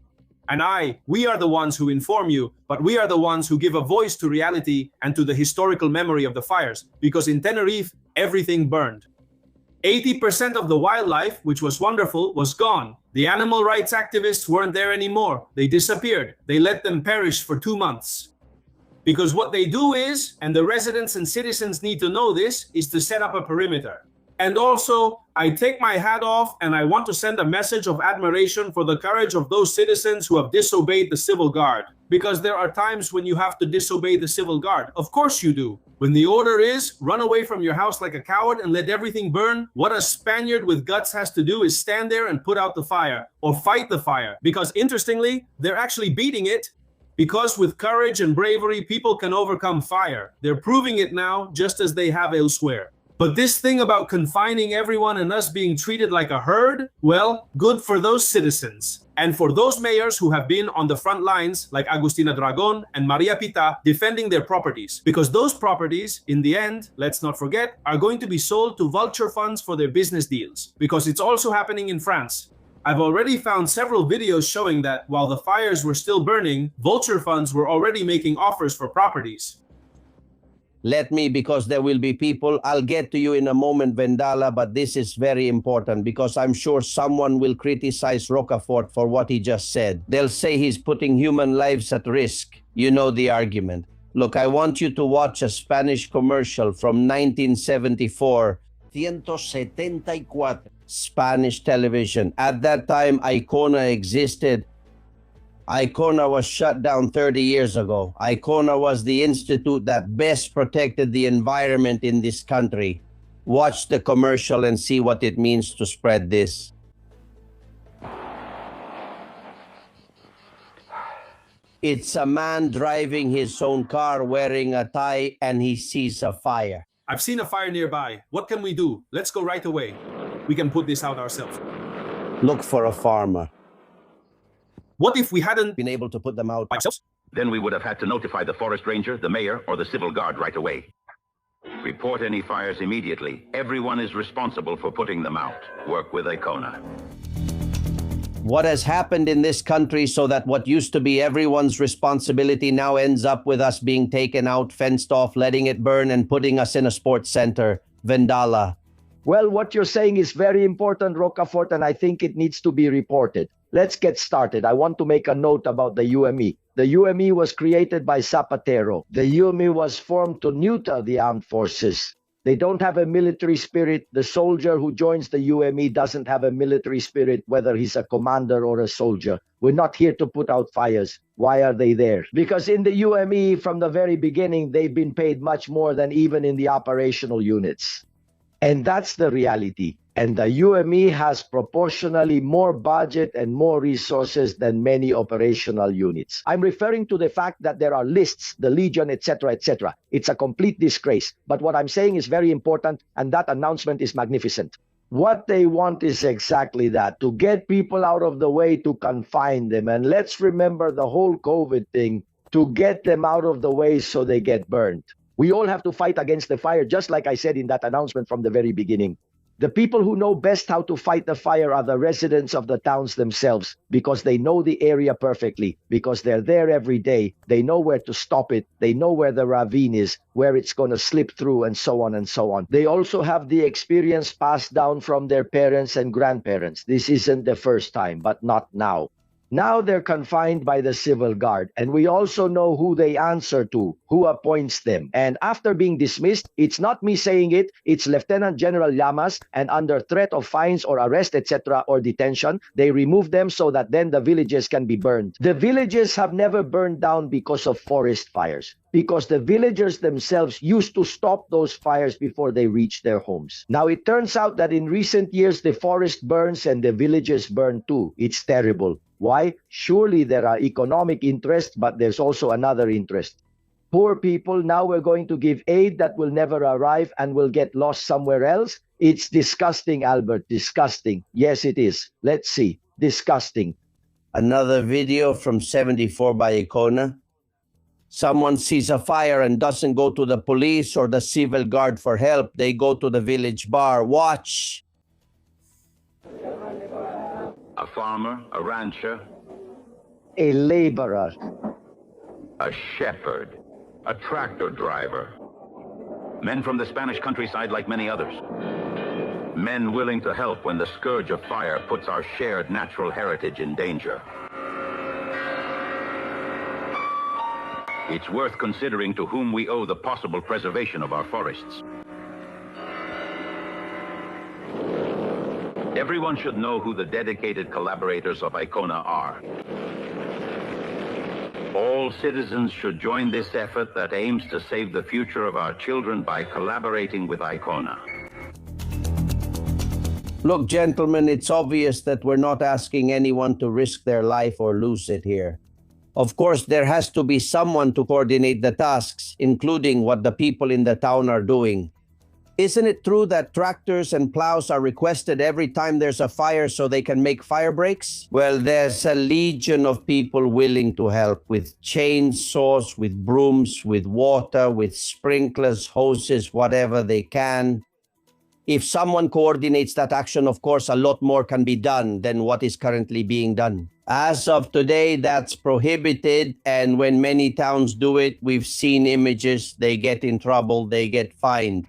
[SPEAKER 3] And we are the ones who inform you, but we are the ones who give a voice to reality and to the historical memory of the fires. Because in Tenerife, everything burned. 80% of the wildlife, which was wonderful, was gone. The animal rights activists weren't there anymore. They disappeared. They let them perish for 2 months. Because what they do is, and the residents and citizens need to know this, is to set up a perimeter. And also, I take my hat off and I want to send a message of admiration for the courage of those citizens who have disobeyed the civil guard. Because there are times when you have to disobey the civil guard. Of course you do. When the order is, run away from your house like a coward and let everything burn, what a Spaniard with guts has to do is stand there and put out the fire, or fight the fire. Because interestingly, they're actually beating it. Because with courage and bravery, people can overcome fire. They're proving it now, just as they have elsewhere. But this thing about confining everyone and us being treated like a herd, well, good for those citizens. And for those mayors who have been on the front lines, like Agustina Dragon and Maria Pita, defending their properties. Because those properties, in the end, let's not forget, are going to be sold to vulture funds for their business deals. Because it's also happening in France. I've already found several videos showing that while the fires were still burning, vulture funds were already making offers for properties.
[SPEAKER 1] Let me, because there will be people. I'll get to you in a moment, Vendala, but this is very important because I'm sure someone will criticize Rocafort for what he just said. They'll say he's putting human lives at risk. You know the argument. Look, I want you to watch a Spanish commercial from 1974 1974. Spanish television. At that time, Icona existed. Icona was shut down 30 years ago. Icona was the institute that best protected the environment in this country. Watch the commercial and see what it means to spread this. It's a man driving his own car wearing a tie and he sees a fire.
[SPEAKER 3] I've seen a fire nearby. What can we do? Let's go right away. We can put this out ourselves.
[SPEAKER 1] Look for a farmer.
[SPEAKER 3] What if we hadn't
[SPEAKER 1] Been able to put them out
[SPEAKER 3] ourselves?
[SPEAKER 11] Then we would have had to notify the forest ranger, the mayor, or the civil guard right away. Report any fires immediately. Everyone is responsible for putting them out. Work with Icona.
[SPEAKER 1] What has happened in this country so that what used to be everyone's responsibility now ends up with us being taken out, fenced off, letting it burn, and putting us in a sports center? Vendala.
[SPEAKER 4] Well, what you're saying is very important, Rocafort, and I think it needs to be reported. Let's get started. I want to make a note about the UME. The UME was created by Zapatero. The UME was formed to neuter the armed forces. They don't have a military spirit. The soldier who joins the UME doesn't have a military spirit, whether he's a commander or a soldier. We're not here to put out fires. Why are they there? Because in the UME, from the very beginning, they've been paid much more than even in the operational units. And that's the reality. And the UME has proportionally more budget and more resources than many operational units. I'm referring to the fact that there are lists, the Legion, etc., etc. It's a complete disgrace. But what I'm saying is very important, and that announcement is magnificent. What they want is exactly that, to get people out of the way, to confine them. And let's remember the whole COVID thing, to get them out of the way so they get burned. We all have to fight against the fire, just like I said in that announcement from the very beginning. The people who know best how to fight the fire are the residents of the towns themselves, because they know the area perfectly, because they're there every day. They know where to stop it. They know where the ravine is, where it's going to slip through, and so on and so on. They also have the experience passed down from their parents and grandparents. This isn't the first time, but not now. Now they're confined by the civil guard, and we also know who they answer to, who appoints them. And after being dismissed, it's not me saying it, it's Lieutenant General Llamas, and under threat of fines or arrest, etc., or detention, they remove them so that then the villages can be burned. The villages have never burned down because of forest fires, because the villagers themselves used to stop those fires before they reached their homes. Now, it turns out that in recent years, the forest burns and the villages burn too. It's terrible. Why? Surely there are economic interests, but there's also another interest. Poor people, now we're going to give aid that will never arrive and will get lost somewhere else. It's disgusting, Albert, disgusting. Yes, it is. Let's see. Disgusting.
[SPEAKER 1] Another video from 74 by Icona. Someone sees a fire and doesn't go to the police or the civil guard for help. They go to the village bar. Watch.
[SPEAKER 11] A farmer, a rancher,
[SPEAKER 4] A laborer,
[SPEAKER 11] a shepherd, a tractor driver. Men from the Spanish countryside like many others. Men willing to help when the scourge of fire puts our shared natural heritage in danger. It's worth considering to whom we owe the possible preservation of our forests. Everyone should know who the dedicated collaborators of Icona are. All citizens should join this effort that aims to save the future of our children by collaborating with Icona.
[SPEAKER 1] Look, gentlemen, it's obvious that we're not asking anyone to risk their life or lose it here. Of course, there has to be someone to coordinate the tasks, including what the people in the town are doing. Isn't it true that tractors and plows are requested every time there's a fire so they can make fire breaks? Well, there's a legion of people willing to help with chainsaws, with brooms, with water, with sprinklers, hoses, whatever they can. If someone coordinates that action, of course, a lot more can be done than what is currently being done. As of today, that's prohibited, and when many towns do it, we've seen images, they get in trouble, they get fined.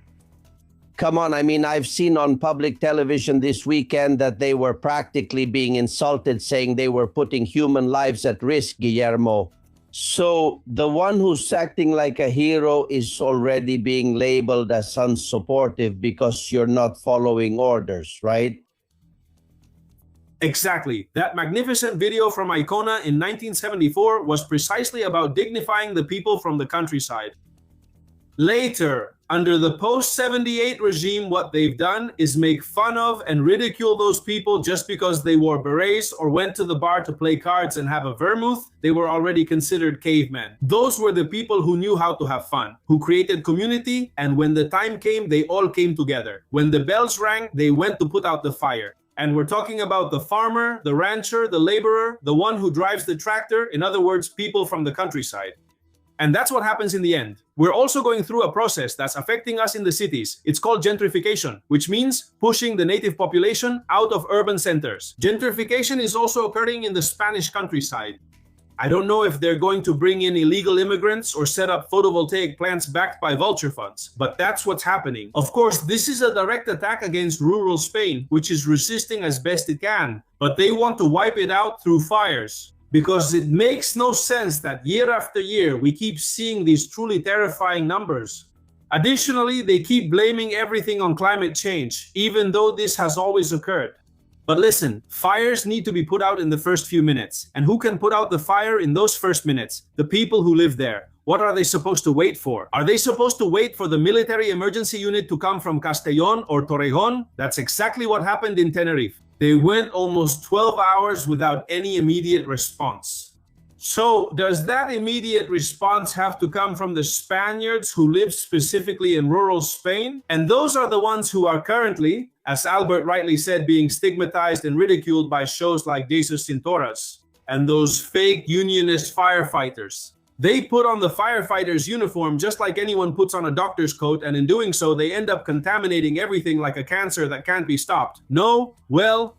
[SPEAKER 1] Come on, I mean, I've seen on public television this weekend that they were practically being insulted, saying they were putting human lives at risk, Guillermo. So the one who's acting like a hero is already being labeled as unsupportive because you're not following orders, right?
[SPEAKER 3] Exactly. That magnificent video from Icona in 1974 was precisely about dignifying the people from the countryside. Later, under the post-78 regime, what they've done is make fun of and ridicule those people just because they wore berets or went to the bar to play cards and have a vermouth. They were already considered cavemen. Those were the people who knew how to have fun, who created community, and when the time came, they all came together. When the bells rang, they went to put out the fire. And we're talking about the farmer, the rancher, the laborer, the one who drives the tractor, in other words, people from the countryside. And that's what happens in the end. We're also going through a process that's affecting us in the cities. It's called gentrification, which means pushing the native population out of urban centers. Gentrification is also occurring in the Spanish countryside. I don't know if they're going to bring in illegal immigrants or set up photovoltaic plants backed by vulture funds, but that's what's happening. Of course, this is a direct attack against rural Spain, which is resisting as best it can, but they want to wipe it out through fires. Because it makes no sense that year after year, we keep seeing these truly terrifying numbers. Additionally, they keep blaming everything on climate change, even though this has always occurred. But listen, fires need to be put out in the first few minutes. And who can put out the fire in those first minutes? The people who live there. What are they supposed to wait for? Are they supposed to wait for the military emergency unit to come from Castellón or Torrejon? That's exactly what happened in Tenerife. They went almost 12 hours without any immediate response. So does that immediate response have to come from the Spaniards who live specifically in rural Spain? And those are the ones who are currently, as Albert rightly said, being stigmatized and ridiculed by shows like Jesus Cintoras and those fake unionist firefighters. They put on the firefighter's uniform just like anyone puts on a doctor's coat, and in doing so, they end up contaminating everything like a cancer that can't be stopped. No, well.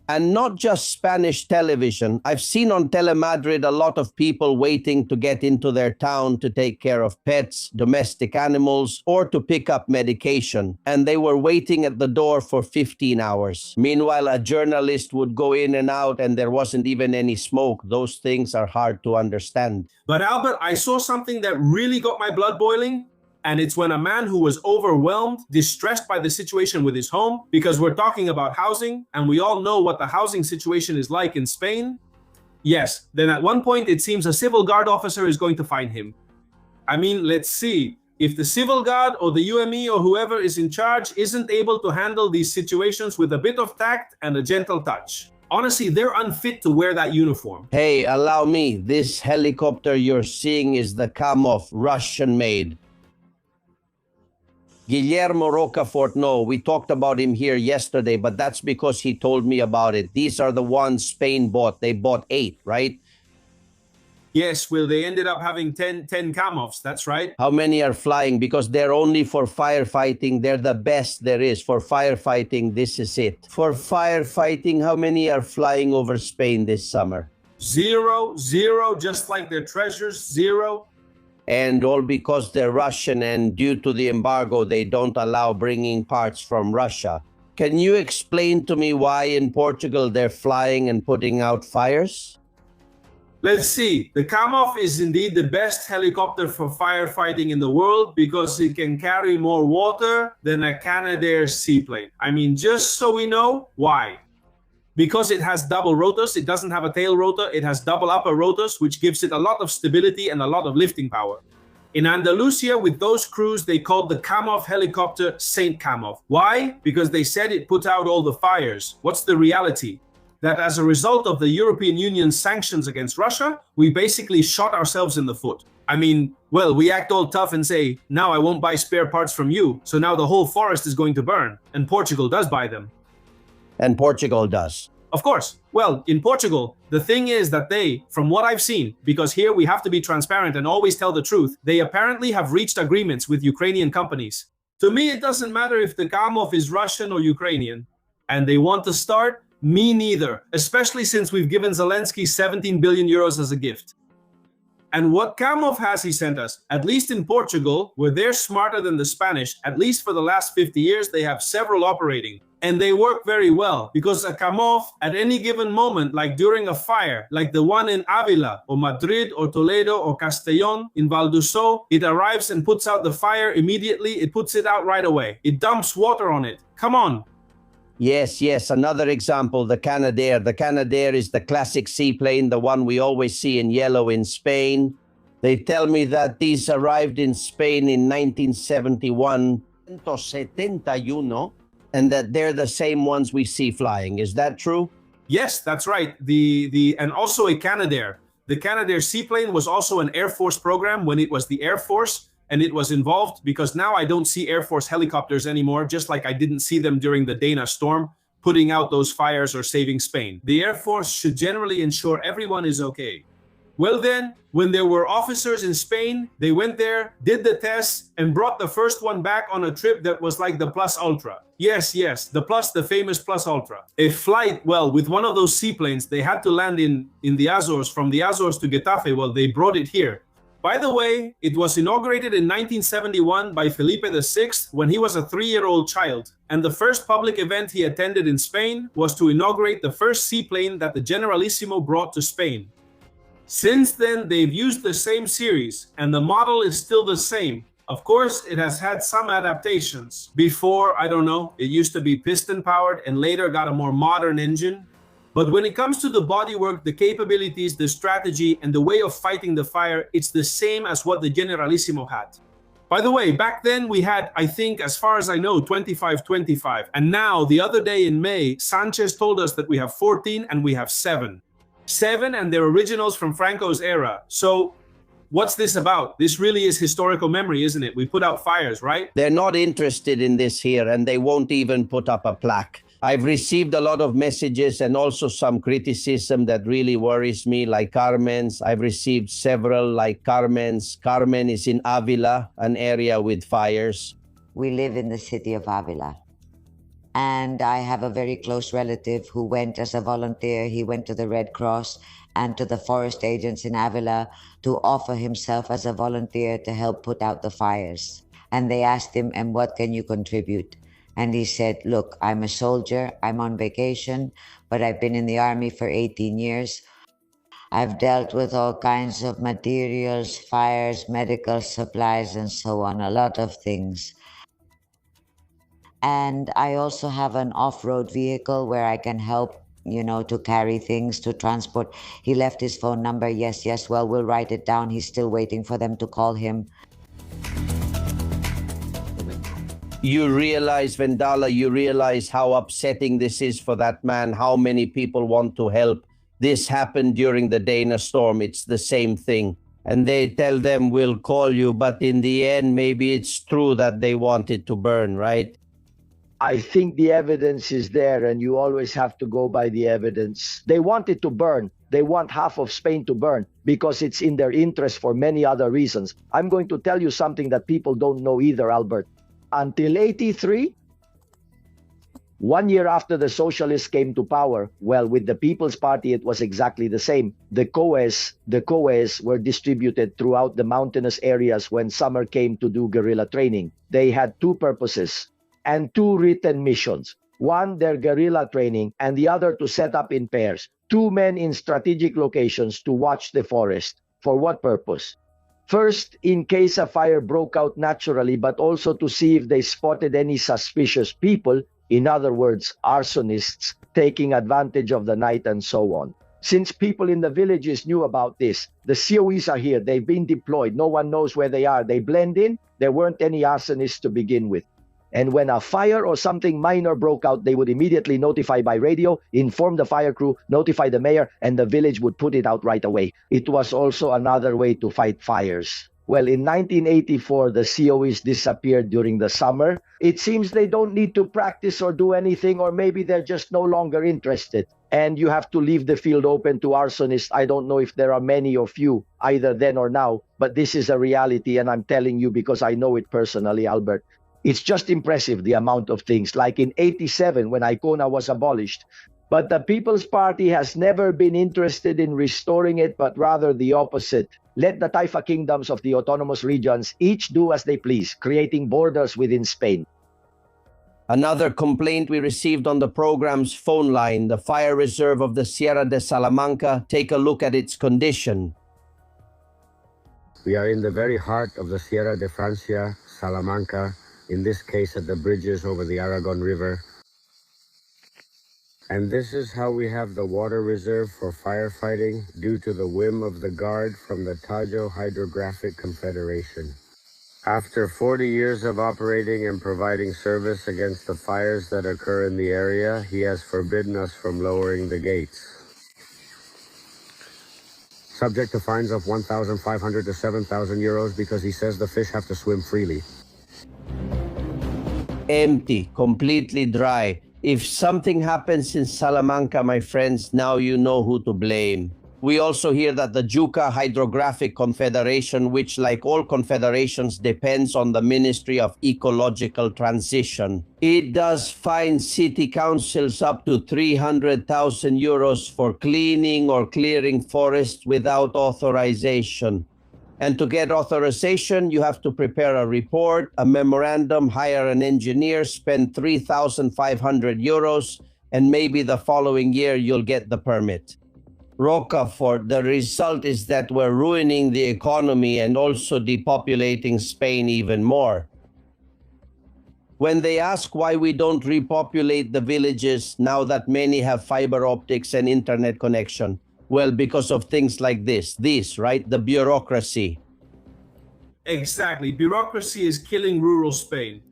[SPEAKER 1] And not just Spanish television. I've seen on Telemadrid a lot of people waiting to get into their town to take care of pets, domestic animals, or to pick up medication. And they were waiting at the door for 15 hours. Meanwhile, a journalist would go in and out and there wasn't even any smoke. Those things are hard to understand.
[SPEAKER 3] But Albert, I saw something that really got my blood boiling. And it's when a man who was overwhelmed, distressed by the situation with his home, because we're talking about housing, and we all know what the housing situation is like in Spain. Yes, then at one point it seems a civil guard officer is going to find him. I mean, let's see. If the civil guard or the UME or whoever is in charge isn't able to handle these situations with a bit of tact and a gentle touch, honestly, they're unfit to wear that uniform.
[SPEAKER 1] Hey, allow me. This helicopter you're seeing is the Kamov, Russian-made. Guillermo Rocafort, no, we talked about him here yesterday, but that's because he told me about it. These are the ones Spain bought. They bought 8, right?
[SPEAKER 3] Yes, well, they ended up having 10 Kamovs, that's right.
[SPEAKER 1] How many are flying? Because they're only for firefighting. They're the best there is. For firefighting, this is it. For firefighting, how many are flying over Spain this summer?
[SPEAKER 3] 0, just like their treasures, 0.
[SPEAKER 1] And all because they're Russian, and due to the embargo, they don't allow bringing parts from Russia. Can you explain to me why in Portugal they're flying and putting out fires?
[SPEAKER 3] Let's see. The Kamov is indeed the best helicopter for firefighting in the world because it can carry more water than a Canadair seaplane. I mean, just so we know why. Because it has double rotors, it doesn't have a tail rotor, it has double upper rotors, which gives it a lot of stability and a lot of lifting power. In Andalusia, with those crews, they called the Kamov helicopter Saint Kamov. Why? Because they said it put out all the fires. What's the reality? That as a result of the European Union's sanctions against Russia, we basically shot ourselves in the foot. I mean, well, we act all tough and say, now I won't buy spare parts from you, so now the whole forest is going to burn, and Portugal does buy them.
[SPEAKER 1] And Portugal does.
[SPEAKER 3] Of course. Well, in Portugal, the thing is that they, from what I've seen, because here we have to be transparent and always tell the truth, they apparently have reached agreements with Ukrainian companies. To me, it doesn't matter if the Kamov is Russian or Ukrainian. And they want to start? Me neither, especially since we've given Zelensky 17 billion euros as a gift. And what Kamov has he sent us, at least in Portugal, where they're smarter than the Spanish, at least for the last 50 years, they have several operating. And they work very well because a Kamov at any given moment, like during a fire, like the one in Avila or Madrid or Toledo or Castellón in Valduso, it arrives and puts out the fire immediately. It puts it out right away. It dumps water on it. Come on.
[SPEAKER 1] Yes, another example, the Canadair. The Canadair is the classic seaplane, the one we always see in yellow in Spain. They tell me that these arrived in Spain in 1971, and that they're the same ones we see flying. Is that true?
[SPEAKER 3] Yes, that's right. And also a Canadair. The Canadair seaplane was also an Air Force program when it was the Air Force, and it was involved because now I don't see Air Force helicopters anymore, just like I didn't see them during the Dana storm, putting out those fires or saving Spain. The Air Force should generally ensure everyone is okay. Well then, when there were officers in Spain, they went there, did the tests, and brought the first one back on a trip that was like the Plus Ultra. Yes, the famous Plus Ultra. A flight, with one of those seaplanes, they had to land in the Azores, from the Azores to Getafe. Well, they brought it here. By the way, it was inaugurated in 1971 by Felipe VI when he was a 3-year-old child. And the first public event he attended in Spain was to inaugurate the first seaplane that the Generalissimo brought to Spain. Since then, they've used the same series, and the model is still the same. Of course, it has had some adaptations. Before, it used to be piston-powered and later got a more modern engine. But when it comes to the bodywork, the capabilities, the strategy, and the way of fighting the fire, it's the same as what the Generalissimo had. By the way, back then we had, I think, as far as I know, 25. And now, the other day in May, Sanchez told us that we have 14 and we have 7. 7, and they're originals from Franco's era. So what's this about? This really is historical memory, isn't it? We put out fires, right?
[SPEAKER 1] They're not interested in this here, and they won't even put up a plaque. I've received a lot of messages and also some criticism that really worries me, like Carmen's. I've received several, like Carmen's. Carmen is in Avila, an area with fires.
[SPEAKER 12] We live in the city of Avila. And I have a very close relative who went as a volunteer. He went to the Red Cross and to the forest agents in Avila to offer himself as a volunteer to help put out the fires. And they asked him, and what can you contribute? And he said, look, I'm a soldier, I'm on vacation, but I've been in the army for 18 years. I've dealt with all kinds of materials, fires, medical supplies, and so on, a lot of things. And I also have an off-road vehicle where I can help, to carry things, to transport. He left his phone number. Yes, well, we'll write it down. He's still waiting for them to call him.
[SPEAKER 1] You realize, Vendala, how upsetting this is for that man, how many people want to help. This happened during the Dana storm. It's the same thing. And they tell them, we'll call you, but in the end, maybe it's true that they wanted to burn, right?
[SPEAKER 4] I think the evidence is there, and you always have to go by the evidence. They want it to burn. They want half of Spain to burn because it's in their interest for many other reasons. I'm going to tell you something that people don't know either, Albert. Until 1983, 1 year after the socialists came to power, with the People's Party, it was exactly the same. The COEs were distributed throughout the mountainous areas when summer came to do guerrilla training. They had 2 purposes and 2 written missions. One, their guerrilla training, and the other to set up in pairs 2 men in strategic locations to watch the forest. For what purpose? First, in case a fire broke out naturally, but also to see if they spotted any suspicious people, in other words, arsonists, taking advantage of the night and so on. Since people in the villages knew about this, the COEs are here, they've been deployed, no one knows where they are, they blend in, there weren't any arsonists to begin with. And when a fire or something minor broke out, they would immediately notify by radio, inform the fire crew, notify the mayor, and the village would put it out right away. It was also another way to fight fires. Well, in 1984, the COEs disappeared during the summer. It seems they don't need to practice or do anything, or maybe they're just no longer interested. And you have to leave the field open to arsonists. I don't know if there are many or few, either then or now, but this is a reality, and I'm telling you because I know it personally, Albert. It's just impressive, the amount of things. Like in 87, when Icona was abolished, But the People's Party has never been interested in restoring it, but rather the opposite. Let the Taifa kingdoms of the autonomous regions each do as they please, creating borders within Spain.
[SPEAKER 1] Another complaint we received on the program's phone line, the fire reserve of the Sierra de Salamanca. Take a look at its condition.
[SPEAKER 7] We are in the very heart of the Sierra de Francia, Salamanca, in this case at the bridges over the Aragon River. And this is how we have the water reserve for firefighting due to the whim of the guard from the Tajo Hydrographic Confederation. After 40 years of operating and providing service against the fires that occur in the area, he has forbidden us from lowering the gates. Subject to fines of 1,500 to 7,000 euros because he says the fish have to swim freely.
[SPEAKER 1] Empty, completely dry. If something happens in Salamanca, my friends, now you know who to blame. We also hear that the Juca Hydrographic Confederation, which like all confederations depends on the Ministry of Ecological Transition, it does fine city councils up to 300,000 euros for cleaning or clearing forests without authorization. And to get authorization, you have to prepare a report, a memorandum, hire an engineer, spend 3,500 euros, and maybe the following year you'll get the permit. Rocafort, the result is that we're ruining the economy and also depopulating Spain even more. When they ask why we don't repopulate the villages now that many have fiber optics and internet connection, well, because of things like this, right? The bureaucracy.
[SPEAKER 3] Exactly. Bureaucracy is killing rural Spain.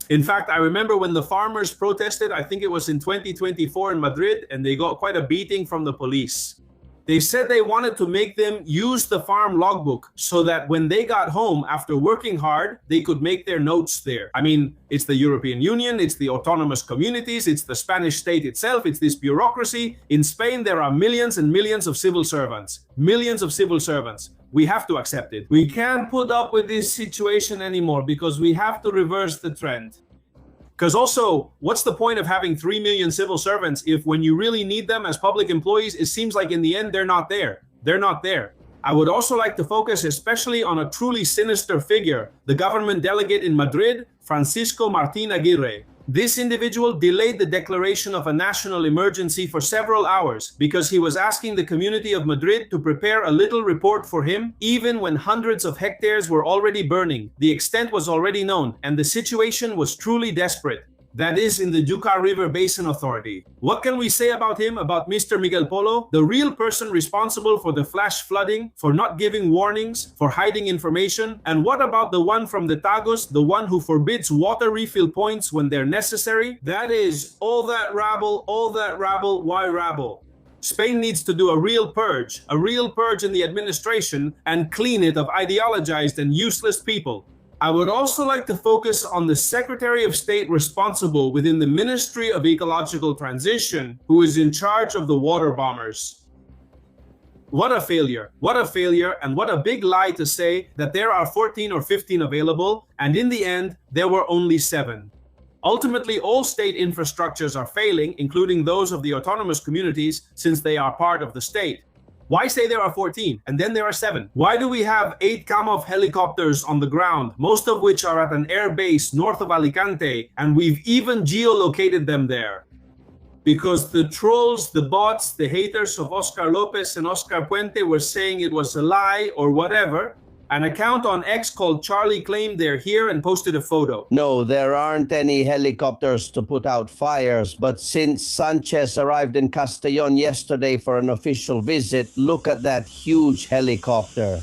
[SPEAKER 3] In fact, I remember when the farmers protested, I think it was in 2024 in Madrid, and they got quite a beating from the police. They said they wanted to make them use the farm logbook so that when they got home after working hard, they could make their notes there. I mean, it's the European Union, it's the autonomous communities, it's the Spanish state itself, it's this bureaucracy. In Spain, there are millions and millions of civil servants. Millions of civil servants. We have to accept it. We can't put up with this situation anymore because we have to reverse the trend. Because also, what's the point of having 3 million civil servants if when you really need them as public employees, it seems like in the end, they're not there. They're not there. I would also like to focus especially on a truly sinister figure, the government delegate in Madrid, Francisco Martín Aguirre. This individual delayed the declaration of a national emergency for several hours because he was asking the community of Madrid to prepare a little report for him, even when hundreds of hectares were already burning. The extent was already known, and the situation was truly desperate. That is in the Juca River Basin Authority. What can we say about him, about Mr. Miguel Polo, the real person responsible for the flash flooding, for not giving warnings, for hiding information? And what about the one from the Tagus, the one who forbids water refill points when they're necessary? That is, all that rabble, why rabble? Spain needs to do a real purge in the administration and clean it of ideologized and useless people. I would also like to focus on the Secretary of State responsible within the Ministry of Ecological Transition, who is in charge of the water bombers. What a failure, and what a big lie to say that there are 14 or 15 available, and in the end, there were only 7. Ultimately, all state infrastructures are failing, including those of the autonomous communities, since they are part of the state. Why say there are 14 and then there are 7? Why do we have 8 Kamov helicopters on the ground, most of which are at an air base north of Alicante, and we've even geolocated them there? Because the trolls, the bots, the haters of Oscar Lopez and Oscar Puente were saying it was a lie or whatever. An account on X called Charlie claimed they're here and posted a photo.
[SPEAKER 1] No, there aren't any helicopters to put out fires, but since Sanchez arrived in Castellón yesterday for an official visit, look at that huge helicopter.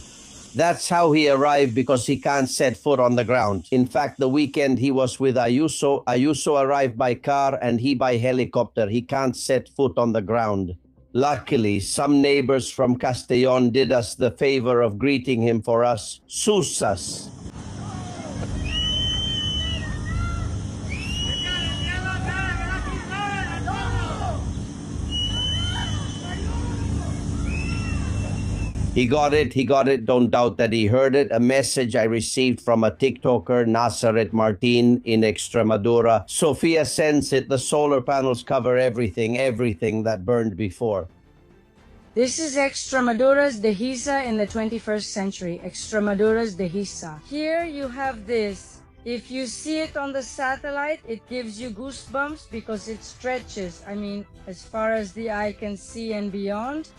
[SPEAKER 1] That's how he arrived, because he can't set foot on the ground. In fact, the weekend he was with Ayuso. Ayuso arrived by car and he by helicopter. He can't set foot on the ground. Luckily, some neighbors from Castellón did us the favor of greeting him for us. Susas. He got it. Don't doubt that he heard it. A message I received from a TikToker, Nazaret Martin in Extremadura. Sofia sends it. The solar panels cover everything that burned before.
[SPEAKER 13] This is Extremadura's Dehesa in the 21st century. Extremadura's Dehesa. Here you have this. If you see it on the satellite, it gives you goosebumps because it stretches. I mean, as far as the eye can see and beyond.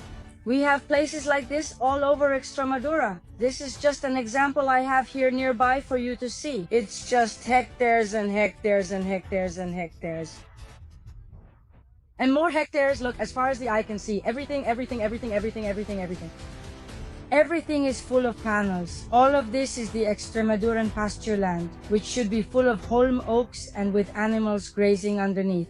[SPEAKER 13] We have places like this all over Extremadura. This is just an example I have here nearby for you to see. It's just hectares and hectares and hectares and hectares. And more hectares, look, as far as the eye can see. Everything. Everything is full of panels. All of this is the Extremaduran pasture land, which should be full of holm oaks and with animals grazing underneath.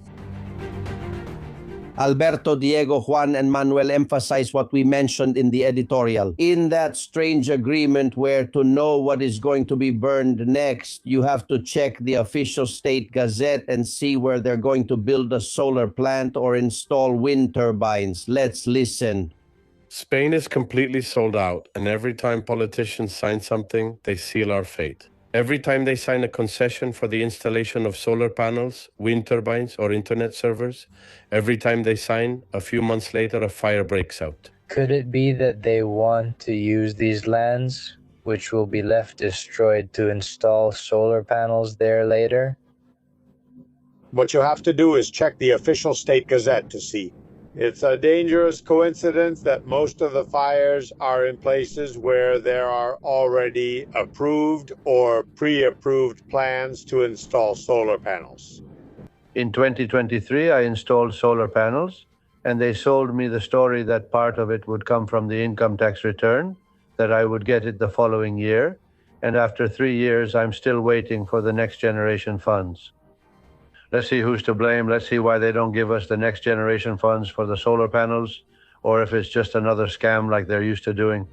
[SPEAKER 1] Alberto, Diego, Juan, and Manuel emphasize what we mentioned in the editorial. In that strange agreement where to know what is going to be burned next, you have to check the official state gazette and see where they're going to build a solar plant or install wind turbines. Let's listen.
[SPEAKER 14] Spain is completely sold out, and every time politicians sign something, they seal our fate. Every time they sign a concession for the installation of solar panels, wind turbines, or internet servers, every time they sign, a few months later, a fire breaks out.
[SPEAKER 15] Could it be that they want to use these lands, which will be left destroyed, to install solar panels there later?
[SPEAKER 16] What you have to do is check the official state gazette to see. It's a dangerous coincidence that most of the fires are in places where there are already approved or pre-approved plans to install solar panels.
[SPEAKER 17] In 2023, I installed solar panels, and they sold me the story that part of it would come from the income tax return, that I would get it the following year, and after 3 years, I'm still waiting for the next generation funds. Let's see who's to blame. Let's see why they don't give us the next generation funds for the solar panels, or if it's just another scam like they're used to doing.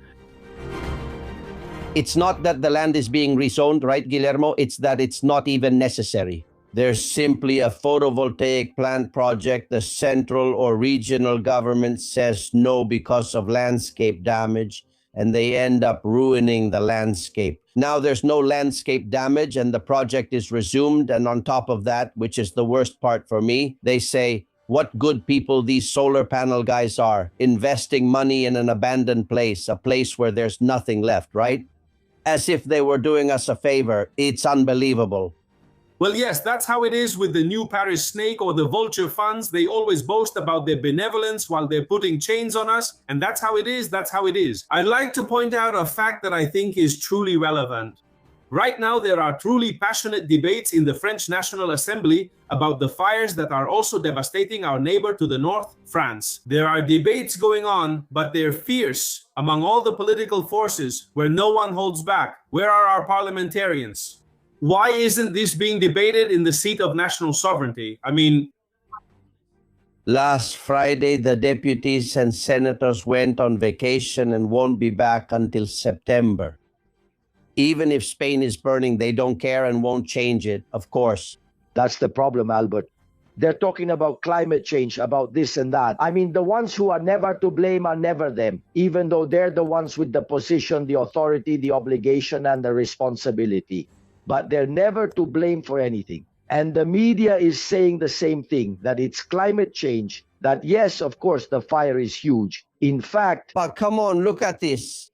[SPEAKER 1] It's not that the land is being rezoned, right, Guillermo? It's that it's not even necessary. There's simply a photovoltaic plant project. The central or regional government says no because of landscape damage, and they end up ruining the landscape. Now there's no landscape damage and the project is resumed. And on top of that, which is the worst part for me, they say, what good people these solar panel guys are, investing money in an abandoned place, a place where there's nothing left, right? As if they were doing us a favor. It's unbelievable.
[SPEAKER 3] Well, yes, that's how it is with the new Paris snake or the vulture funds. They always boast about their benevolence while they're putting chains on us. And that's how it is. I'd like to point out a fact that I think is truly relevant. Right now, there are truly passionate debates in the French National Assembly about the fires that are also devastating our neighbor to the north, France. There are debates going on, but they're fierce among all the political forces where no one holds back. Where are our parliamentarians? Why isn't this being debated in the seat of national sovereignty? I mean,
[SPEAKER 1] last Friday, the deputies and senators went on vacation and won't be back until September. Even if Spain is burning, they don't care and won't change it, of course.
[SPEAKER 4] That's the problem, Albert. They're talking about climate change, about this and that. I mean, the ones who are never to blame are never them, even though they're the ones with the position, the authority, the obligation, and the responsibility. But they're never to blame for anything. And the media is saying the same thing, that it's climate change, that yes, of course, the fire is huge. In fact...
[SPEAKER 1] But come on, look at this.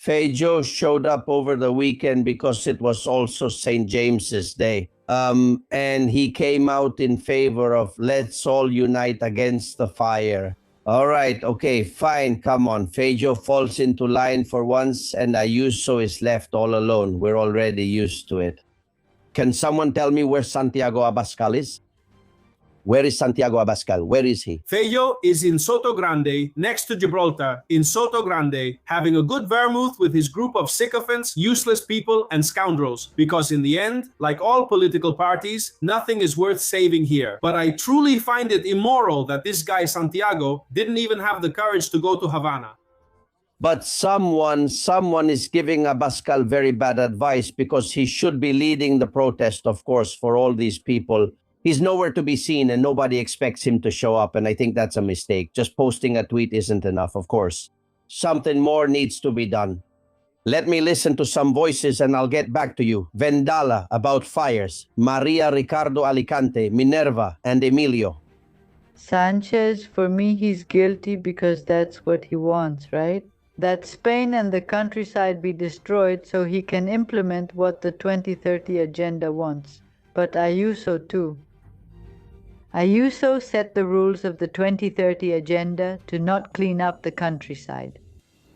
[SPEAKER 1] Feijo showed up over the weekend because it was also St. James's Day. And he came out in favor of let's all unite against the fire. All right, okay, fine, come on. Feijo falls into line for once and Ayuso is left all alone. We're already used to it. Can someone tell me where Santiago Abascal is? Where is Santiago Abascal? Where is he?
[SPEAKER 3] Feijo is in Soto Grande, next to Gibraltar, in Soto Grande, having a good vermouth with his group of sycophants, useless people, and scoundrels. Because in the end, like all political parties, nothing is worth saving here. But I truly find it immoral that this guy Santiago didn't even have the courage to go to Havana.
[SPEAKER 1] But someone is giving Abascal very bad advice because he should be leading the protest, of course, for all these people. He's nowhere to be seen and nobody expects him to show up. And I think that's a mistake. Just posting a tweet isn't enough, of course. something more needs to be done. Let me listen to some voices and I'll get back to you. Vendala about fires, Maria Ricardo Alicante, Minerva, and Emilio.
[SPEAKER 18] Sanchez, for me, he's guilty because that's what he wants, right? That Spain and the countryside be destroyed so he can implement what the 2030 agenda wants. But Ayuso too. Ayuso set the rules of the 2030 agenda to not clean up the countryside.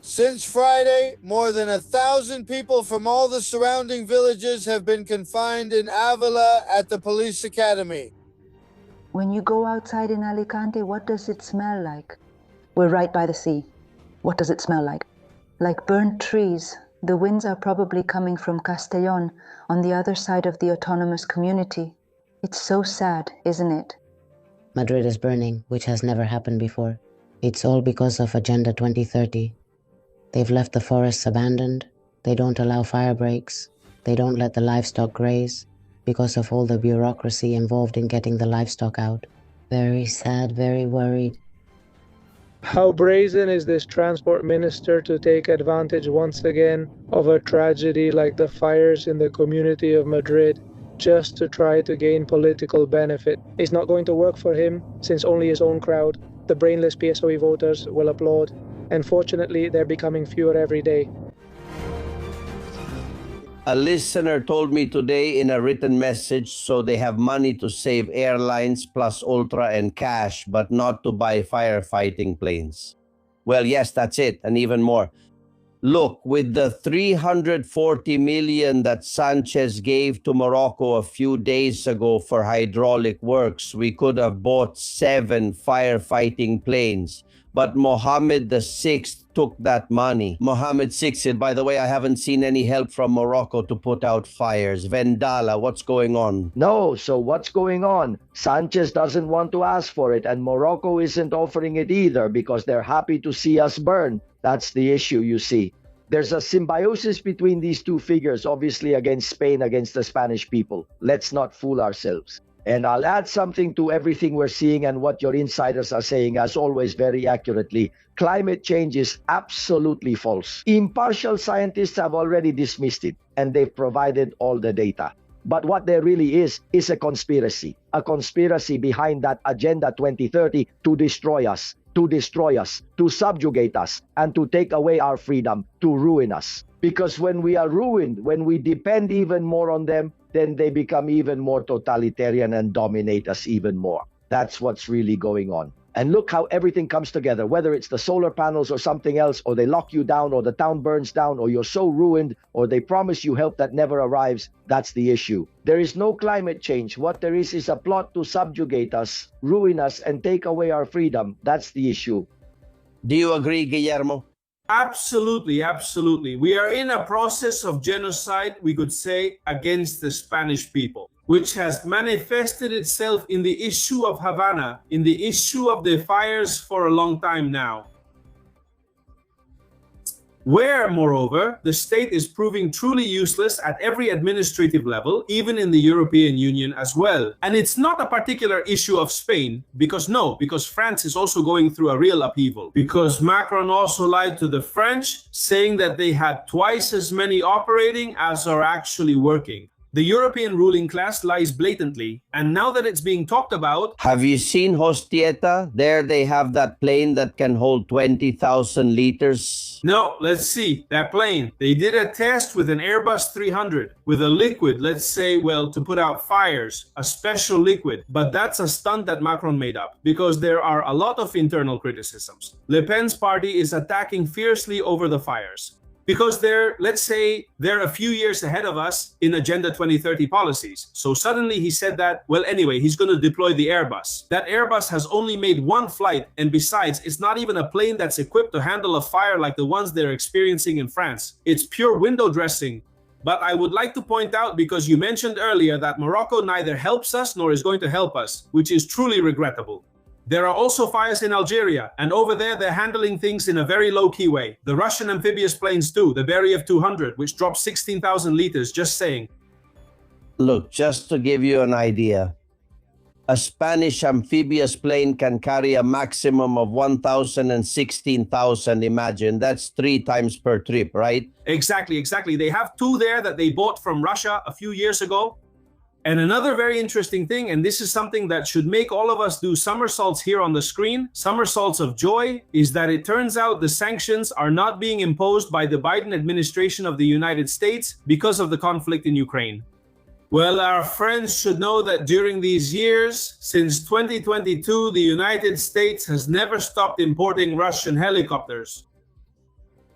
[SPEAKER 19] Since Friday, more than 1,000 people from all the surrounding villages have been confined in Avila at the police academy.
[SPEAKER 20] When you go outside in Alicante, what does it smell like? We're right by the sea. What does it smell like? Like burnt trees. The winds are probably coming from Castellón, on the other side of the autonomous community. It's so sad, isn't it?
[SPEAKER 21] Madrid is burning, which has never happened before. It's all because of Agenda 2030. They've left the forests abandoned. They don't allow fire breaks. They don't let the livestock graze because of all the bureaucracy involved in getting the livestock out. Very sad, very worried.
[SPEAKER 22] How brazen is this transport minister to take advantage once again of a tragedy like the fires in the community of Madrid just to try to gain political benefit? It's not going to work for him since only his own crowd, the brainless PSOE voters, will applaud. And fortunately, they're becoming fewer every day.
[SPEAKER 1] A listener told me today in a written message, so they have money to save airlines plus Ultra and cash, but not to buy firefighting planes. Well, yes, that's it, and even more. Look, with the 340 million that Sanchez gave to Morocco a few days ago for hydraulic works, we could have bought 7 firefighting planes. But Mohammed VI took that money. Mohammed VI, by the way, I haven't seen any help from Morocco to put out fires. Vendala, what's going on?
[SPEAKER 4] No, so what's going on? Sanchez doesn't want to ask for it, and Morocco isn't offering it either because they're happy to see us burn. That's the issue, you see. There's a symbiosis between these two figures, obviously against Spain, against the Spanish people. Let's not fool ourselves. And I'll add something to everything we're seeing and what your insiders are saying, as always, very accurately. Climate change is absolutely false. Impartial scientists have already dismissed it, and they've provided all the data. But what there really is a conspiracy behind that Agenda 2030 to destroy us, to subjugate us, and to take away our freedom, to ruin us. Because when we are ruined, when we depend even more on them, then they become even more totalitarian and dominate us even more. That's what's really going on. And look how everything comes together, whether it's the solar panels or something else, or they lock you down, or the town burns down, or you're so ruined, or they promise you help that never arrives. That's the issue. There is no climate change. What there is a plot to subjugate us, ruin us, and take away our freedom. That's the issue.
[SPEAKER 1] Do you agree, Guillermo?
[SPEAKER 3] Absolutely, absolutely. We are in a process of genocide, we could say, against the Spanish people, which has manifested itself in the issue of Havana, in the issue of the fires for a long time now. Where, moreover, the state is proving truly useless at every administrative level, even in the European Union as well. And it's not a particular issue of Spain, because France is also going through a real upheaval. Because Macron also lied to the French, saying that they had twice as many operating as are actually working. The European ruling class lies blatantly, and now that it's being talked about...
[SPEAKER 1] Have you seen Hostieta? There they have that plane that can hold 20,000 liters.
[SPEAKER 3] No, let's see, that plane. They did a test with an Airbus 300, with a liquid, let's say, well, to put out fires, a special liquid. But that's a stunt that Macron made up, because there are a lot of internal criticisms. Le Pen's party is attacking fiercely over the fires. Because they're a few years ahead of us in Agenda 2030 policies. So suddenly he said that, well, anyway, he's going to deploy the Airbus. That Airbus has only made one flight, and besides, it's not even a plane that's equipped to handle a fire like the ones they're experiencing in France. It's pure window dressing. But I would like to point out, because you mentioned earlier that Morocco neither helps us nor is going to help us, which is truly regrettable. There are also fires in Algeria, and over there they're handling things in a very low-key way. The Russian amphibious planes too, the Beriev 200, which dropped 16,000 liters, just saying.
[SPEAKER 1] Look, just to give you an idea, A Spanish amphibious plane can carry a maximum of 1,000 and 16,000. Imagine, that's 3 times per trip, right?
[SPEAKER 3] Exactly. They have 2 there that they bought from Russia a few years ago. And another very interesting thing, and this is something that should make all of us do somersaults here on the screen, somersaults of joy, is that it turns out the sanctions are not being imposed by the Biden administration of the United States because of the conflict in Ukraine. Well, our friends should know that during these years, since 2022, the United States has never stopped importing Russian helicopters,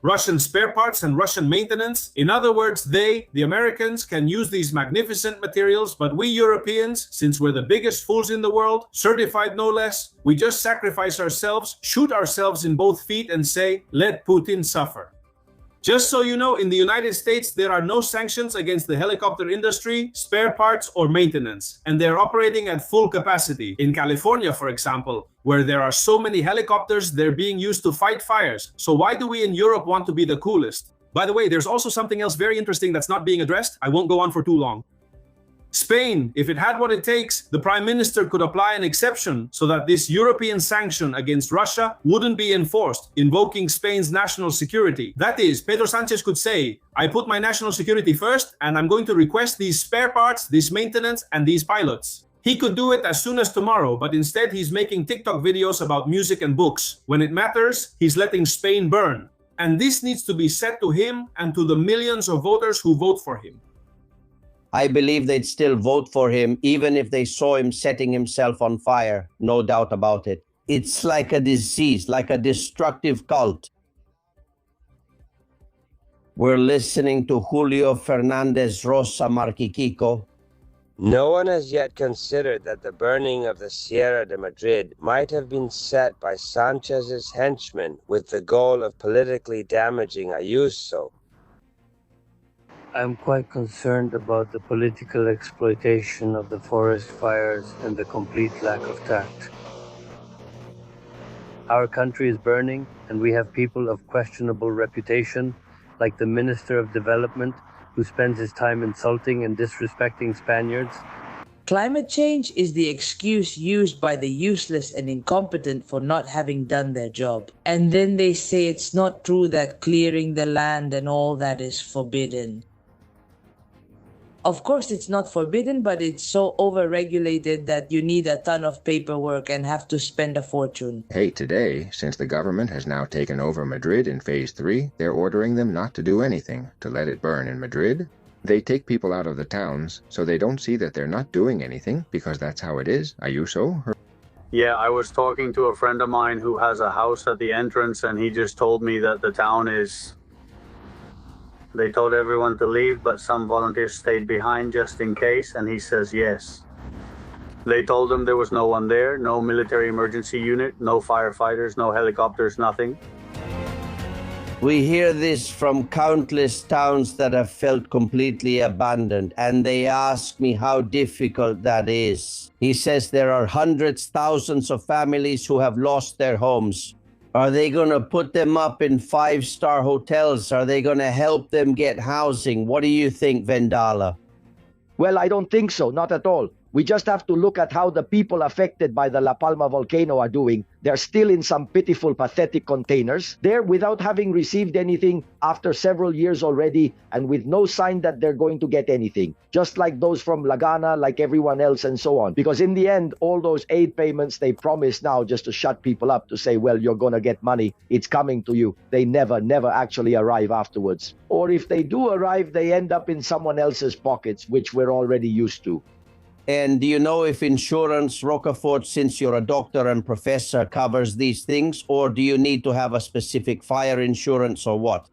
[SPEAKER 3] Russian spare parts, and Russian maintenance. In other words, the Americans, can use these magnificent materials, but we Europeans, since we're the biggest fools in the world, certified no less, we just sacrifice ourselves, shoot ourselves in both feet, and say, let Putin suffer. Just so you know, in the United States, there are no sanctions against the helicopter industry, spare parts, or maintenance, and they're operating at full capacity. In California, for example, where there are so many helicopters, they're being used to fight fires. So why do we in Europe want to be the coolest? By the way, there's also something else very interesting that's not being addressed. I won't go on for too long. Spain, if it had what it takes, the Prime Minister could apply an exception so that this European sanction against Russia wouldn't be enforced, invoking Spain's national security. That is, Pedro Sanchez could say, I put my national security first, and I'm going to request these spare parts, this maintenance, and these pilots. He could do it as soon as tomorrow, but instead he's making TikTok videos about music and books. When it matters, he's letting Spain burn. And this needs to be said to him and to the millions of voters who vote for him.
[SPEAKER 1] I believe they'd still vote for him even if they saw him setting himself on fire. No doubt about it. It's like a disease, like a destructive cult. We're listening to Julio Fernandez Rosa Marquiquico.
[SPEAKER 2] No one has yet considered that the burning of the Sierra de Madrid might have been set by Sanchez's henchmen with the goal of politically damaging Ayuso.
[SPEAKER 15] I'm quite concerned about the political exploitation of the forest fires and the complete lack of tact. Our country is burning, and we have people of questionable reputation, like the Minister of Development, who spends his time insulting and disrespecting Spaniards.
[SPEAKER 5] Climate change is the excuse used by the useless and incompetent for not having done their job. And then they say it's not true that clearing the land and all that is forbidden. Of course, it's not forbidden, but it's so overregulated that you need a ton of paperwork and have to spend a fortune.
[SPEAKER 23] Hey, today, since the government has now taken over Madrid in Phase 3, they're ordering them not to do anything, to let it burn in Madrid. They take people out of the towns, so they don't see that they're not doing anything, because that's how it is. Ayuso?
[SPEAKER 24] Yeah, I was talking to a friend of mine who has a house at the entrance, and he just told me that the town is... They told everyone to leave, but some volunteers stayed behind just in case, and he says yes. They told him there was no one there, no military emergency unit, no firefighters, no helicopters, nothing.
[SPEAKER 1] We hear this from countless towns that have felt completely abandoned, and they ask me how difficult that is. He says there are hundreds, thousands of families who have lost their homes. Are they going to put them up in 5-star hotels? Are they going to help them get housing? What do you think, Vendala?
[SPEAKER 4] Well, I don't think so, not at all. We just have to look at how the people affected by the La Palma volcano are doing. They're still in some pitiful, pathetic containers. They're without having received anything after several years already, and with no sign that they're going to get anything. Just like those from Lagana, like everyone else, and so on. Because in the end, all those aid payments they promise now just to shut people up, to say, well, you're going to get money, it's coming to you. They never actually arrive afterwards. Or if they do arrive, they end up in someone else's pockets, which we're already used to.
[SPEAKER 1] And do you know if insurance, Rocafort, since you're a doctor and professor, covers these things? Or do you need to have a specific fire insurance or what?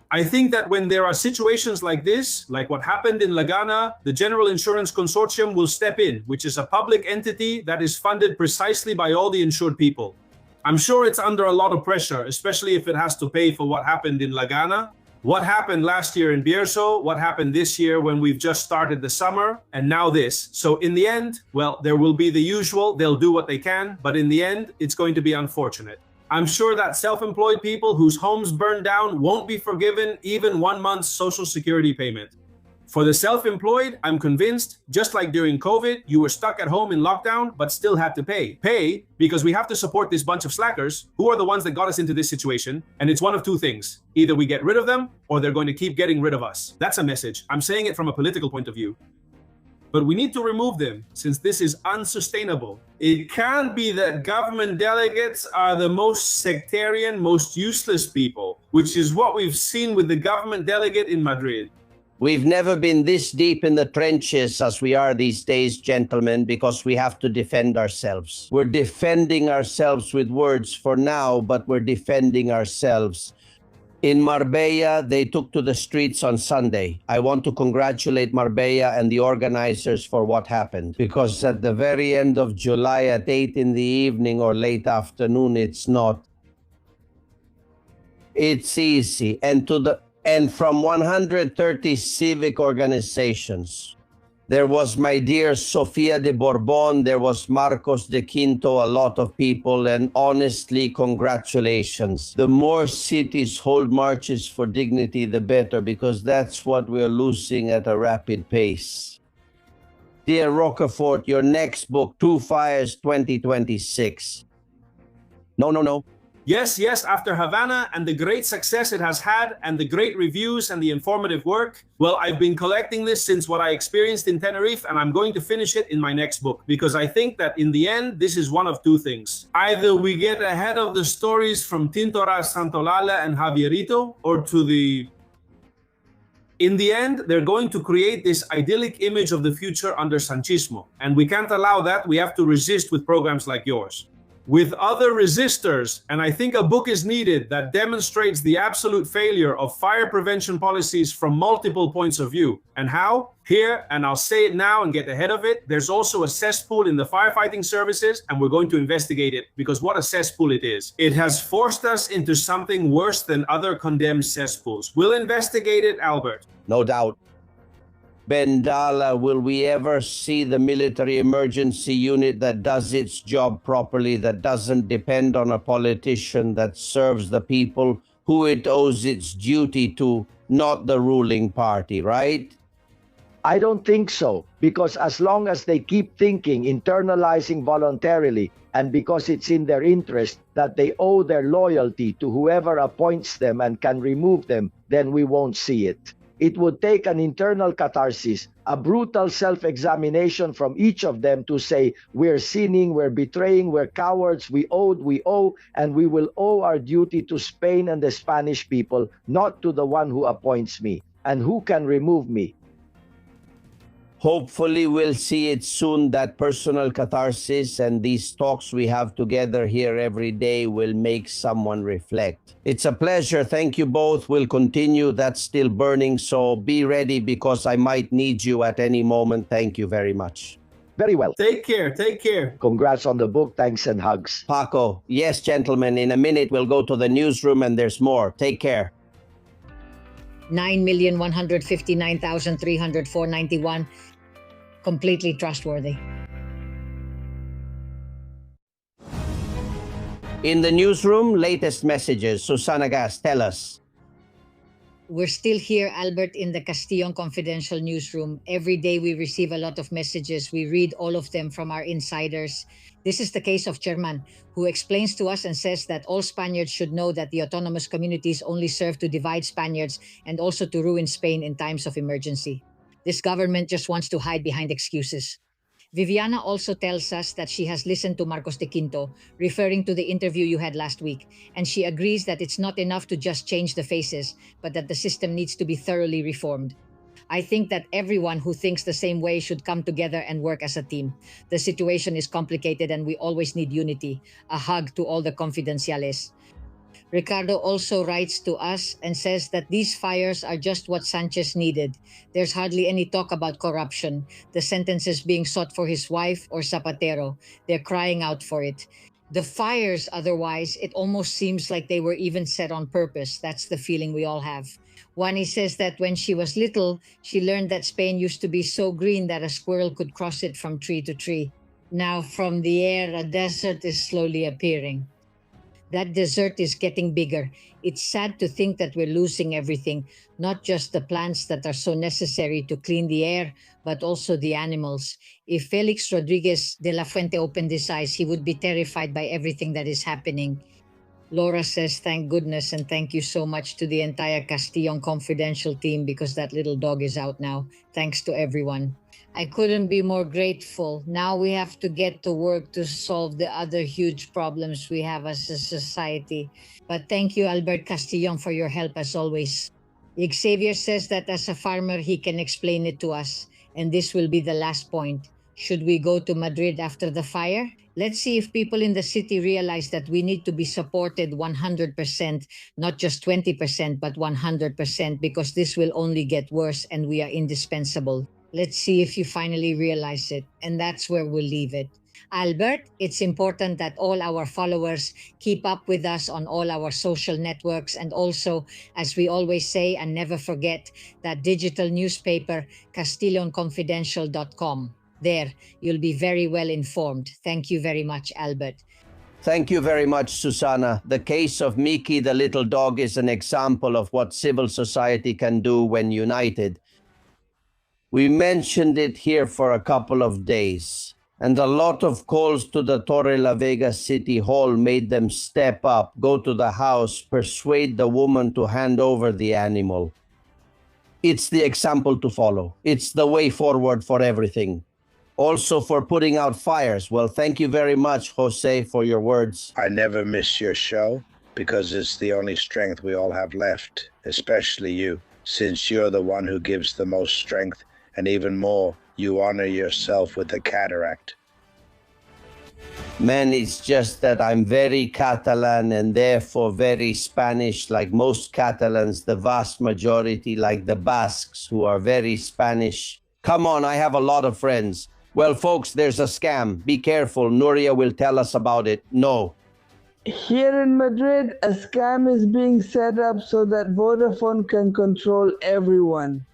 [SPEAKER 3] I think that when there are situations like this, like what happened in Lagana, the General Insurance Consortium will step in, which is a public entity that is funded precisely by all the insured people. I'm sure it's under a lot of pressure, especially if it has to pay for what happened in Lagana. What happened last year in Bierzo, what happened this year when we've just started the summer, and now this. So in the end, well, there will be the usual, they'll do what they can, but in the end, it's going to be unfortunate. I'm sure that self-employed people whose homes burned down won't be forgiven even 1 month's Social Security payment. For the self-employed, I'm convinced, just like during COVID, you were stuck at home in lockdown, but still had to pay. Pay because we have to support this bunch of slackers who are the ones that got us into this situation. And it's one of two things. Either we get rid of them or they're going to keep getting rid of us. That's a message. I'm saying it from a political point of view. But we need to remove them since this is unsustainable. It can't be that government delegates are the most sectarian, most useless people, which is what we've seen with the government delegate in Madrid.
[SPEAKER 1] We've never been this deep in the trenches as we are these days, gentlemen, because we have to defend ourselves. We're defending ourselves with words for now, but we're defending ourselves. In Marbella, they took to the streets on Sunday. I want to congratulate Marbella and the organizers for what happened, because at the very end of July at 8 in the evening or late afternoon, it's not. It's easy. And from 130 civic organizations, there was my dear Sofia de Borbon, there was Marcos de Quinto, a lot of people, and honestly, congratulations. The more cities hold marches for dignity, the better, because that's what we're losing at a rapid pace. Dear Rocafort, your next book, Two Fires 2026. No.
[SPEAKER 3] Yes, after Havana and the great success it has had and the great reviews and the informative work, well, I've been collecting this since what I experienced in Tenerife, and I'm going to finish it in my next book because I think that in the end, this is one of two things. Either we get ahead of the stories from Tintoras, Santolala and Javierito, or in the end, they're going to create this idyllic image of the future under Sanchismo, and we can't allow that. We have to resist with programs like yours. With other resistors, and I think a book is needed that demonstrates the absolute failure of fire prevention policies from multiple points of view. And how? Here, and I'll say it now and get ahead of it, there's also a cesspool in the firefighting services, and we're going to investigate it, because what a cesspool it is. It has forced us into something worse than other condemned cesspools. We'll investigate it, Albert.
[SPEAKER 1] No doubt. Bendala, will we ever see the military emergency unit that does its job properly, that doesn't depend on a politician, that serves the people who it owes its duty to, not the ruling party, right?
[SPEAKER 4] I don't think so, because as long as they keep thinking, internalizing voluntarily, and because it's in their interest that they owe their loyalty to whoever appoints them and can remove them, then we won't see it. It would take an internal catharsis, a brutal self-examination from each of them to say, we're sinning, we're betraying, we're cowards, we owe, and we will owe our duty to Spain and the Spanish people, not to the one who appoints me and who can remove me.
[SPEAKER 1] Hopefully we'll see it soon, that personal catharsis, and these talks we have together here every day will make someone reflect. It's a pleasure. Thank you both. We'll continue. That's still burning, so be ready because I might need you at any moment. Thank you very much.
[SPEAKER 4] Very well.
[SPEAKER 3] Take care.
[SPEAKER 4] Congrats on the book. Thanks and hugs.
[SPEAKER 1] Paco, yes, gentlemen. In a minute, we'll go to the newsroom and there's more. Take care.
[SPEAKER 6] 9,159,304.91. Completely trustworthy.
[SPEAKER 1] In the newsroom, latest messages. Susana Gas, tell us.
[SPEAKER 6] We're still here, Albert, in the Castillon Confidential newsroom. Every day we receive a lot of messages. We read all of them from our insiders. This is the case of Chairman, who explains to us and says that all Spaniards should know that the autonomous communities only serve to divide Spaniards and also to ruin Spain in times of emergency. This government just wants to hide behind excuses. Viviana also tells us that she has listened to Marcos de Quinto, referring to the interview you had last week, and she agrees that it's not enough to just change the faces, but that the system needs to be thoroughly reformed. I think that everyone who thinks the same way should come together and work as a team. The situation is complicated and we always need unity. A hug to all the confidenciales. Ricardo also writes to us and says that these fires are just what Sanchez needed. There's hardly any talk about corruption, the sentences being sought for his wife or Zapatero. They're crying out for it. The fires, otherwise, it almost seems like they were even set on purpose. That's the feeling we all have. Wani says that when she was little, she learned that Spain used to be so green that a squirrel could cross it from tree to tree. Now, from the air, a desert is slowly appearing. That desert is getting bigger. It's sad to think that we're losing everything, not just the plants that are so necessary to clean the air, but also the animals. If Felix Rodriguez de la Fuente opened his eyes, he would be terrified by everything that is happening. Laura says, thank goodness, and thank you so much to the entire Castillon Confidential team because that little dog is out now. Thanks to everyone. I couldn't be more grateful. Now we have to get to work to solve the other huge problems we have as a society. But thank you, Albert Castillon, for your help as always. Xavier says that as a farmer, he can explain it to us. And this will be the last point. Should we go to Madrid after the fire? Let's see if people in the city realize that we need to be supported 100%, not just 20%, but 100%, because this will only get worse and we are indispensable. Let's see if you finally realize it, and that's where we'll leave it. Albert, it's important that all our followers keep up with us on all our social networks, and also, as we always say and never forget, that digital newspaper, CastillonConfidential.com. There, you'll be very well informed. Thank you very much, Albert.
[SPEAKER 1] Thank you very much, Susana. The case of Mickey the little dog is an example of what civil society can do when united. We mentioned it here for a couple of days, and a lot of calls to the Torre la Vega City Hall made them step up, go to the house, persuade the woman to hand over the animal. It's the example to follow. It's the way forward for everything. Also for putting out fires. Well, thank you very much, Jose, for your words.
[SPEAKER 8] I never miss your show because it's the only strength we all have left, especially you, since you're the one who gives the most strength. And even more, you honor yourself with the cataract.
[SPEAKER 1] Man, it's just that I'm very Catalan and therefore very Spanish, like most Catalans, the vast majority, like the Basques, who are very Spanish. Come on, I have a lot of friends. Well, folks, there's a scam. Be careful. Nuria will tell us about it. No.
[SPEAKER 9] Here in Madrid, a scam is being set up so that Vodafone can control everyone.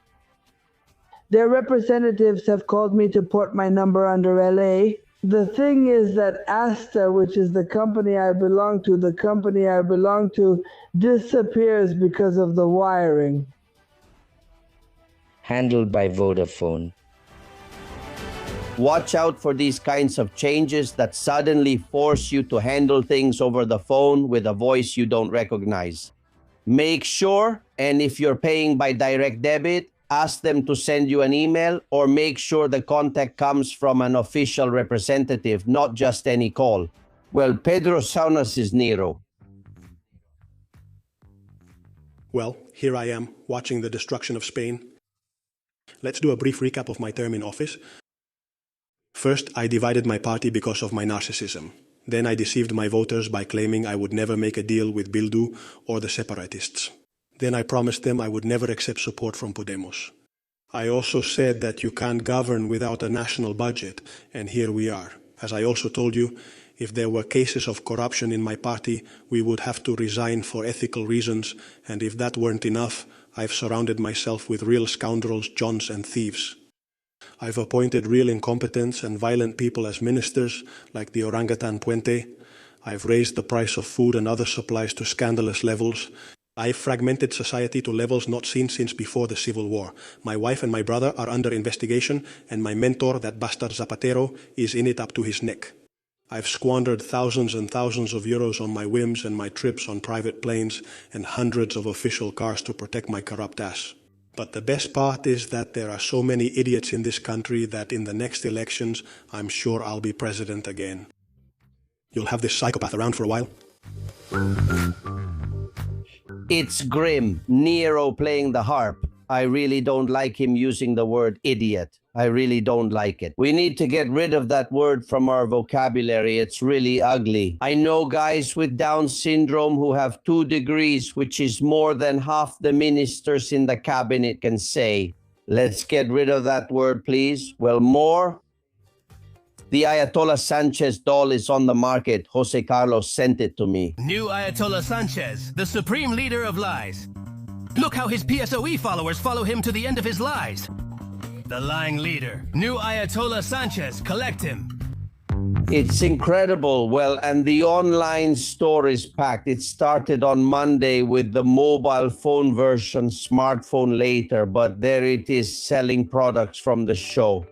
[SPEAKER 9] Their representatives have called me to port my number under LA. The thing is that Asta, which is the company I belong to, disappears because of the wiring.
[SPEAKER 2] Handled by Vodafone.
[SPEAKER 1] Watch out for these kinds of changes that suddenly force you to handle things over the phone with a voice you don't recognize. Make sure, and if you're paying by direct debit, ask them to send you an email, or make sure the contact comes from an official representative, not just any call. Well, Pedro Saunas is Nero.
[SPEAKER 10] Well, here I am, watching the destruction of Spain. Let's do a brief recap of my term in office. First, I divided my party because of my narcissism. Then I deceived my voters by claiming I would never make a deal with Bildu or the separatists. Then I promised them I would never accept support from Podemos. I also said that you can't govern without a national budget, and here we are. As I also told you, if there were cases of corruption in my party, we would have to resign for ethical reasons, and if that weren't enough, I've surrounded myself with real scoundrels, Johns, and thieves. I've appointed real incompetents and violent people as ministers, like the orangutan Puente. I've raised the price of food and other supplies to scandalous levels. I've fragmented society to levels not seen since before the Civil War. My wife and my brother are under investigation, and my mentor, that bastard Zapatero, is in it up to his neck. I've squandered thousands and thousands of euros on my whims and my trips on private planes and hundreds of official cars to protect my corrupt ass. But the best part is that there are so many idiots in this country that in the next elections, I'm sure I'll be president again. You'll have this psychopath around for a while.
[SPEAKER 1] It's grim. Nero playing the harp. I really don't like him using the word idiot. I really don't like it. We need to get rid of that word from our vocabulary. It's really ugly. I know guys with Down syndrome who have 2 degrees, which is more than half the ministers in the cabinet can say. Let's get rid of that word, please. Well, more. The Ayatollah Sanchez doll is on the market. Jose Carlos sent it to me.
[SPEAKER 11] New Ayatollah Sanchez, the supreme leader of lies. Look how his PSOE followers follow him to the end of his lies. The lying leader. New Ayatollah Sanchez, collect him.
[SPEAKER 1] It's incredible. Well, and the online store is packed. It started on Monday with the mobile phone version, smartphone later, but there it is selling products from the show.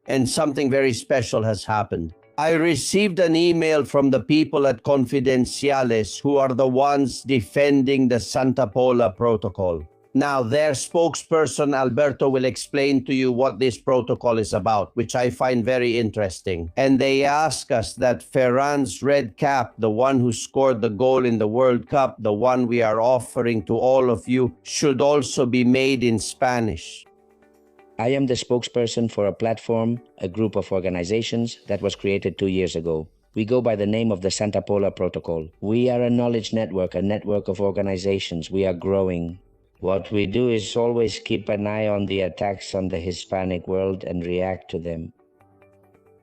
[SPEAKER 1] And something very special has happened. I received an email from the people at Confidenciales who are the ones defending the Santa Pola Protocol. Now, their spokesperson, Alberto, will explain to you what this protocol is about, which I find very interesting. And they ask us that Ferran's red cap, the one who scored the goal in the World Cup, the one we are offering to all of you, should also be made in Spanish.
[SPEAKER 7] I am the spokesperson for a platform, a group of organizations that was created 2 years ago. We go by the name of the Santa Pola Protocol. We are a knowledge network, a network of organizations. We are growing. What we do is always keep an eye on the attacks on the Hispanic world and react to them.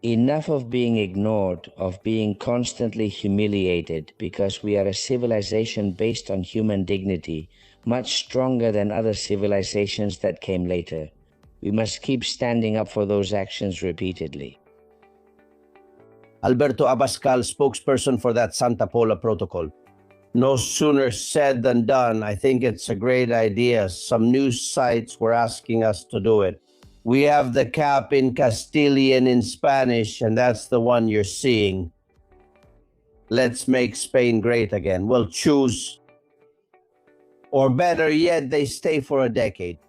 [SPEAKER 7] Enough of being ignored, of being constantly humiliated, because we are a civilization based on human dignity, much stronger than other civilizations that came later. We must keep standing up for those actions repeatedly.
[SPEAKER 1] Alberto Abascal, spokesperson for that Santa Pola Protocol. No sooner said than done. I think it's a great idea. Some news sites were asking us to do it. We have the cap in Castilian in Spanish, and that's the one you're seeing. Let's make Spain great again. We'll choose. Or better yet, they stay for a decade.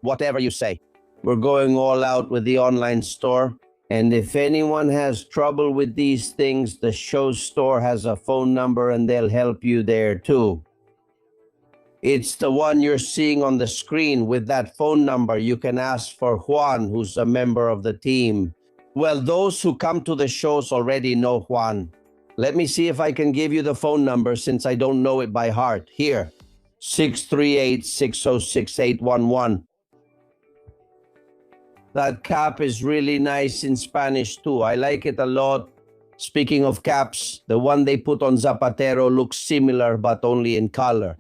[SPEAKER 1] Whatever you say. We're going all out with the online store. And if anyone has trouble with these things, the show store has a phone number and they'll help you there too. It's the one you're seeing on the screen. With that phone number, you can ask for Juan, who's a member of the team. Well, those who come to the shows already know Juan. Let me see if I can give you the phone number since I don't know it by heart. Here, 638-606-811. That cap is really nice in Spanish too. I like it a lot. Speaking of caps, the one they put on Zapatero looks similar but only in color.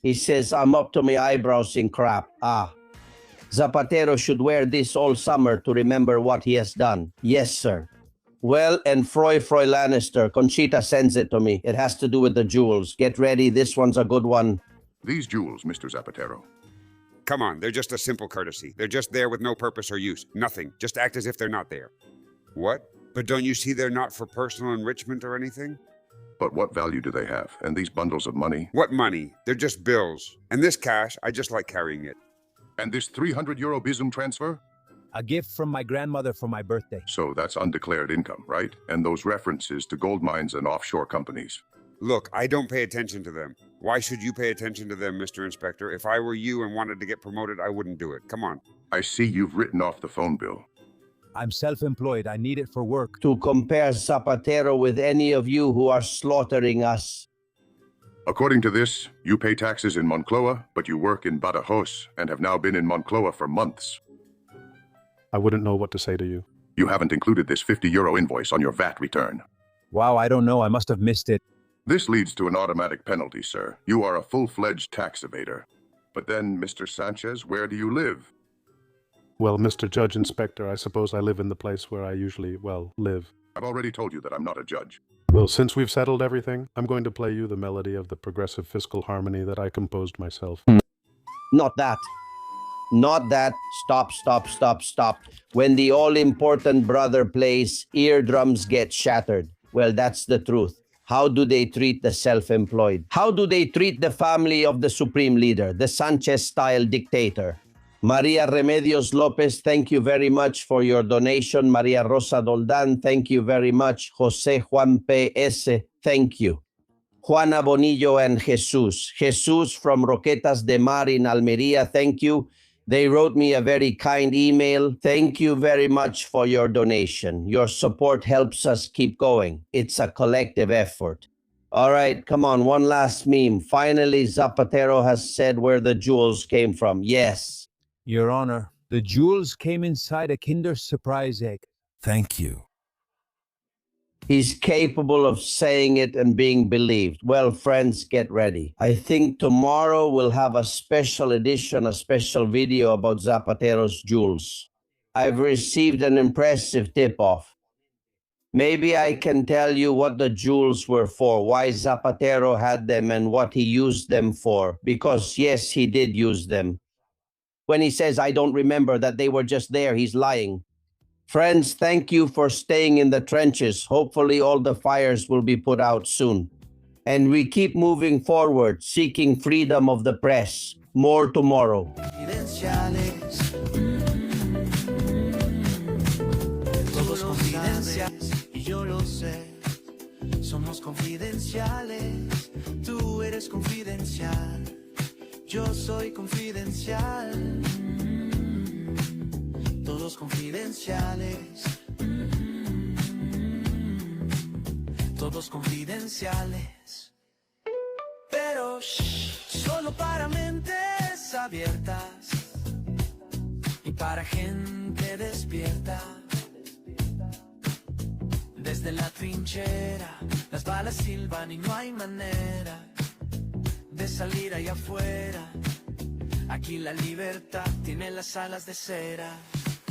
[SPEAKER 1] He says, I'm up to my eyebrows in crap. Zapatero should wear this all summer to remember what he has done. Yes, sir. Well, and Froy Lannister, Conchita sends it to me. It has to do with the jewels. Get ready, this one's a good one.
[SPEAKER 12] These jewels, Mr. Zapatero.
[SPEAKER 13] Come on, they're just a simple courtesy. They're just there with no purpose or use. Nothing. Just act as if they're not there. What? But don't you see they're not for personal enrichment or anything?
[SPEAKER 12] But what value do they have? And these bundles of money?
[SPEAKER 13] What money? They're just bills. And this cash, I just like carrying it.
[SPEAKER 12] And this 300 euro Bizum transfer?
[SPEAKER 14] A gift from my grandmother for my birthday.
[SPEAKER 12] So that's undeclared income, right? And those references to gold mines and offshore companies.
[SPEAKER 13] Look, I don't pay attention to them. Why should you pay attention to them, Mr. Inspector? If I were you and wanted to get promoted, I wouldn't do it. Come on.
[SPEAKER 12] I see you've written off the phone bill.
[SPEAKER 14] I'm self-employed. I need it for work.
[SPEAKER 1] To compare Zapatero with any of you who are slaughtering us.
[SPEAKER 12] According to this, you pay taxes in Moncloa, but you work in Badajoz and have now been in Moncloa for months.
[SPEAKER 10] I wouldn't know what to say to you.
[SPEAKER 12] You haven't included this 50 euro invoice on your VAT return.
[SPEAKER 14] Wow, I don't know. I must have missed it.
[SPEAKER 12] This leads to an automatic penalty, sir. You are a full-fledged tax evader. But then, Mr. Sanchez, where do you live?
[SPEAKER 10] Well, Mr. Judge Inspector, I suppose I live in the place where I usually, live.
[SPEAKER 12] I've already told you that I'm not a judge.
[SPEAKER 10] Well, since we've settled everything, I'm going to play you the melody of the progressive fiscal harmony that I composed myself.
[SPEAKER 1] Not that. Not that. Stop, stop, stop, stop. When the all-important brother plays, eardrums get shattered. Well, that's the truth. How do they treat the self-employed? How do they treat the family of the supreme leader, the Sanchez-style dictator? Maria Remedios Lopez, thank you very much for your donation. Maria Rosa Doldan, thank you very much. Jose Juan P.S., thank you. Juana Bonillo and Jesus. Jesus from Roquetas de Mar in Almeria, thank you. They wrote me a very kind email. Thank you very much for your donation. Your support helps us keep going. It's a collective effort. All right, come on, one last meme. Finally, Zapatero has said where the jewels came from. Yes.
[SPEAKER 14] Your Honor, the jewels came inside a Kinder Surprise egg.
[SPEAKER 11] Thank you.
[SPEAKER 1] He's capable of saying it and being believed. Well, friends, get ready. I think tomorrow we'll have a special edition, a special video about Zapatero's jewels. I've received an impressive tip-off. Maybe I can tell you what the jewels were for, why Zapatero had them and what he used them for. Because yes, he did use them. When he says, I don't remember that they were just there, he's lying. Friends, thank you for staying in the trenches. Hopefully all the fires will be put out soon. And we keep moving forward, seeking freedom of the press. More tomorrow.
[SPEAKER 16] Todos confidenciales, y yo lo sé. Somos confidenciales, tú eres confidencial, yo soy confidencial. Todos confidenciales, todos confidenciales. Pero solo para mentes abiertas y para gente despierta. Desde la trinchera, las balas silban y no hay manera de salir allá afuera. Aquí la libertad tiene las alas de cera.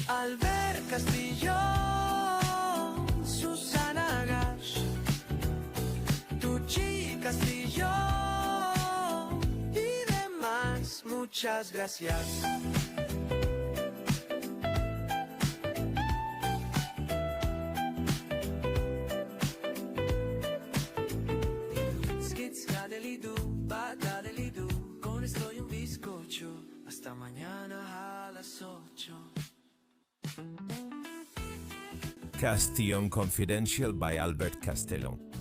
[SPEAKER 16] Albert Castillo, Susana Gash, Tucci Castillo y demás. Muchas gracias. Con esto y un bizcocho. Hasta mañana a las 8.
[SPEAKER 17] Castillon Confidential by Albert Castellon.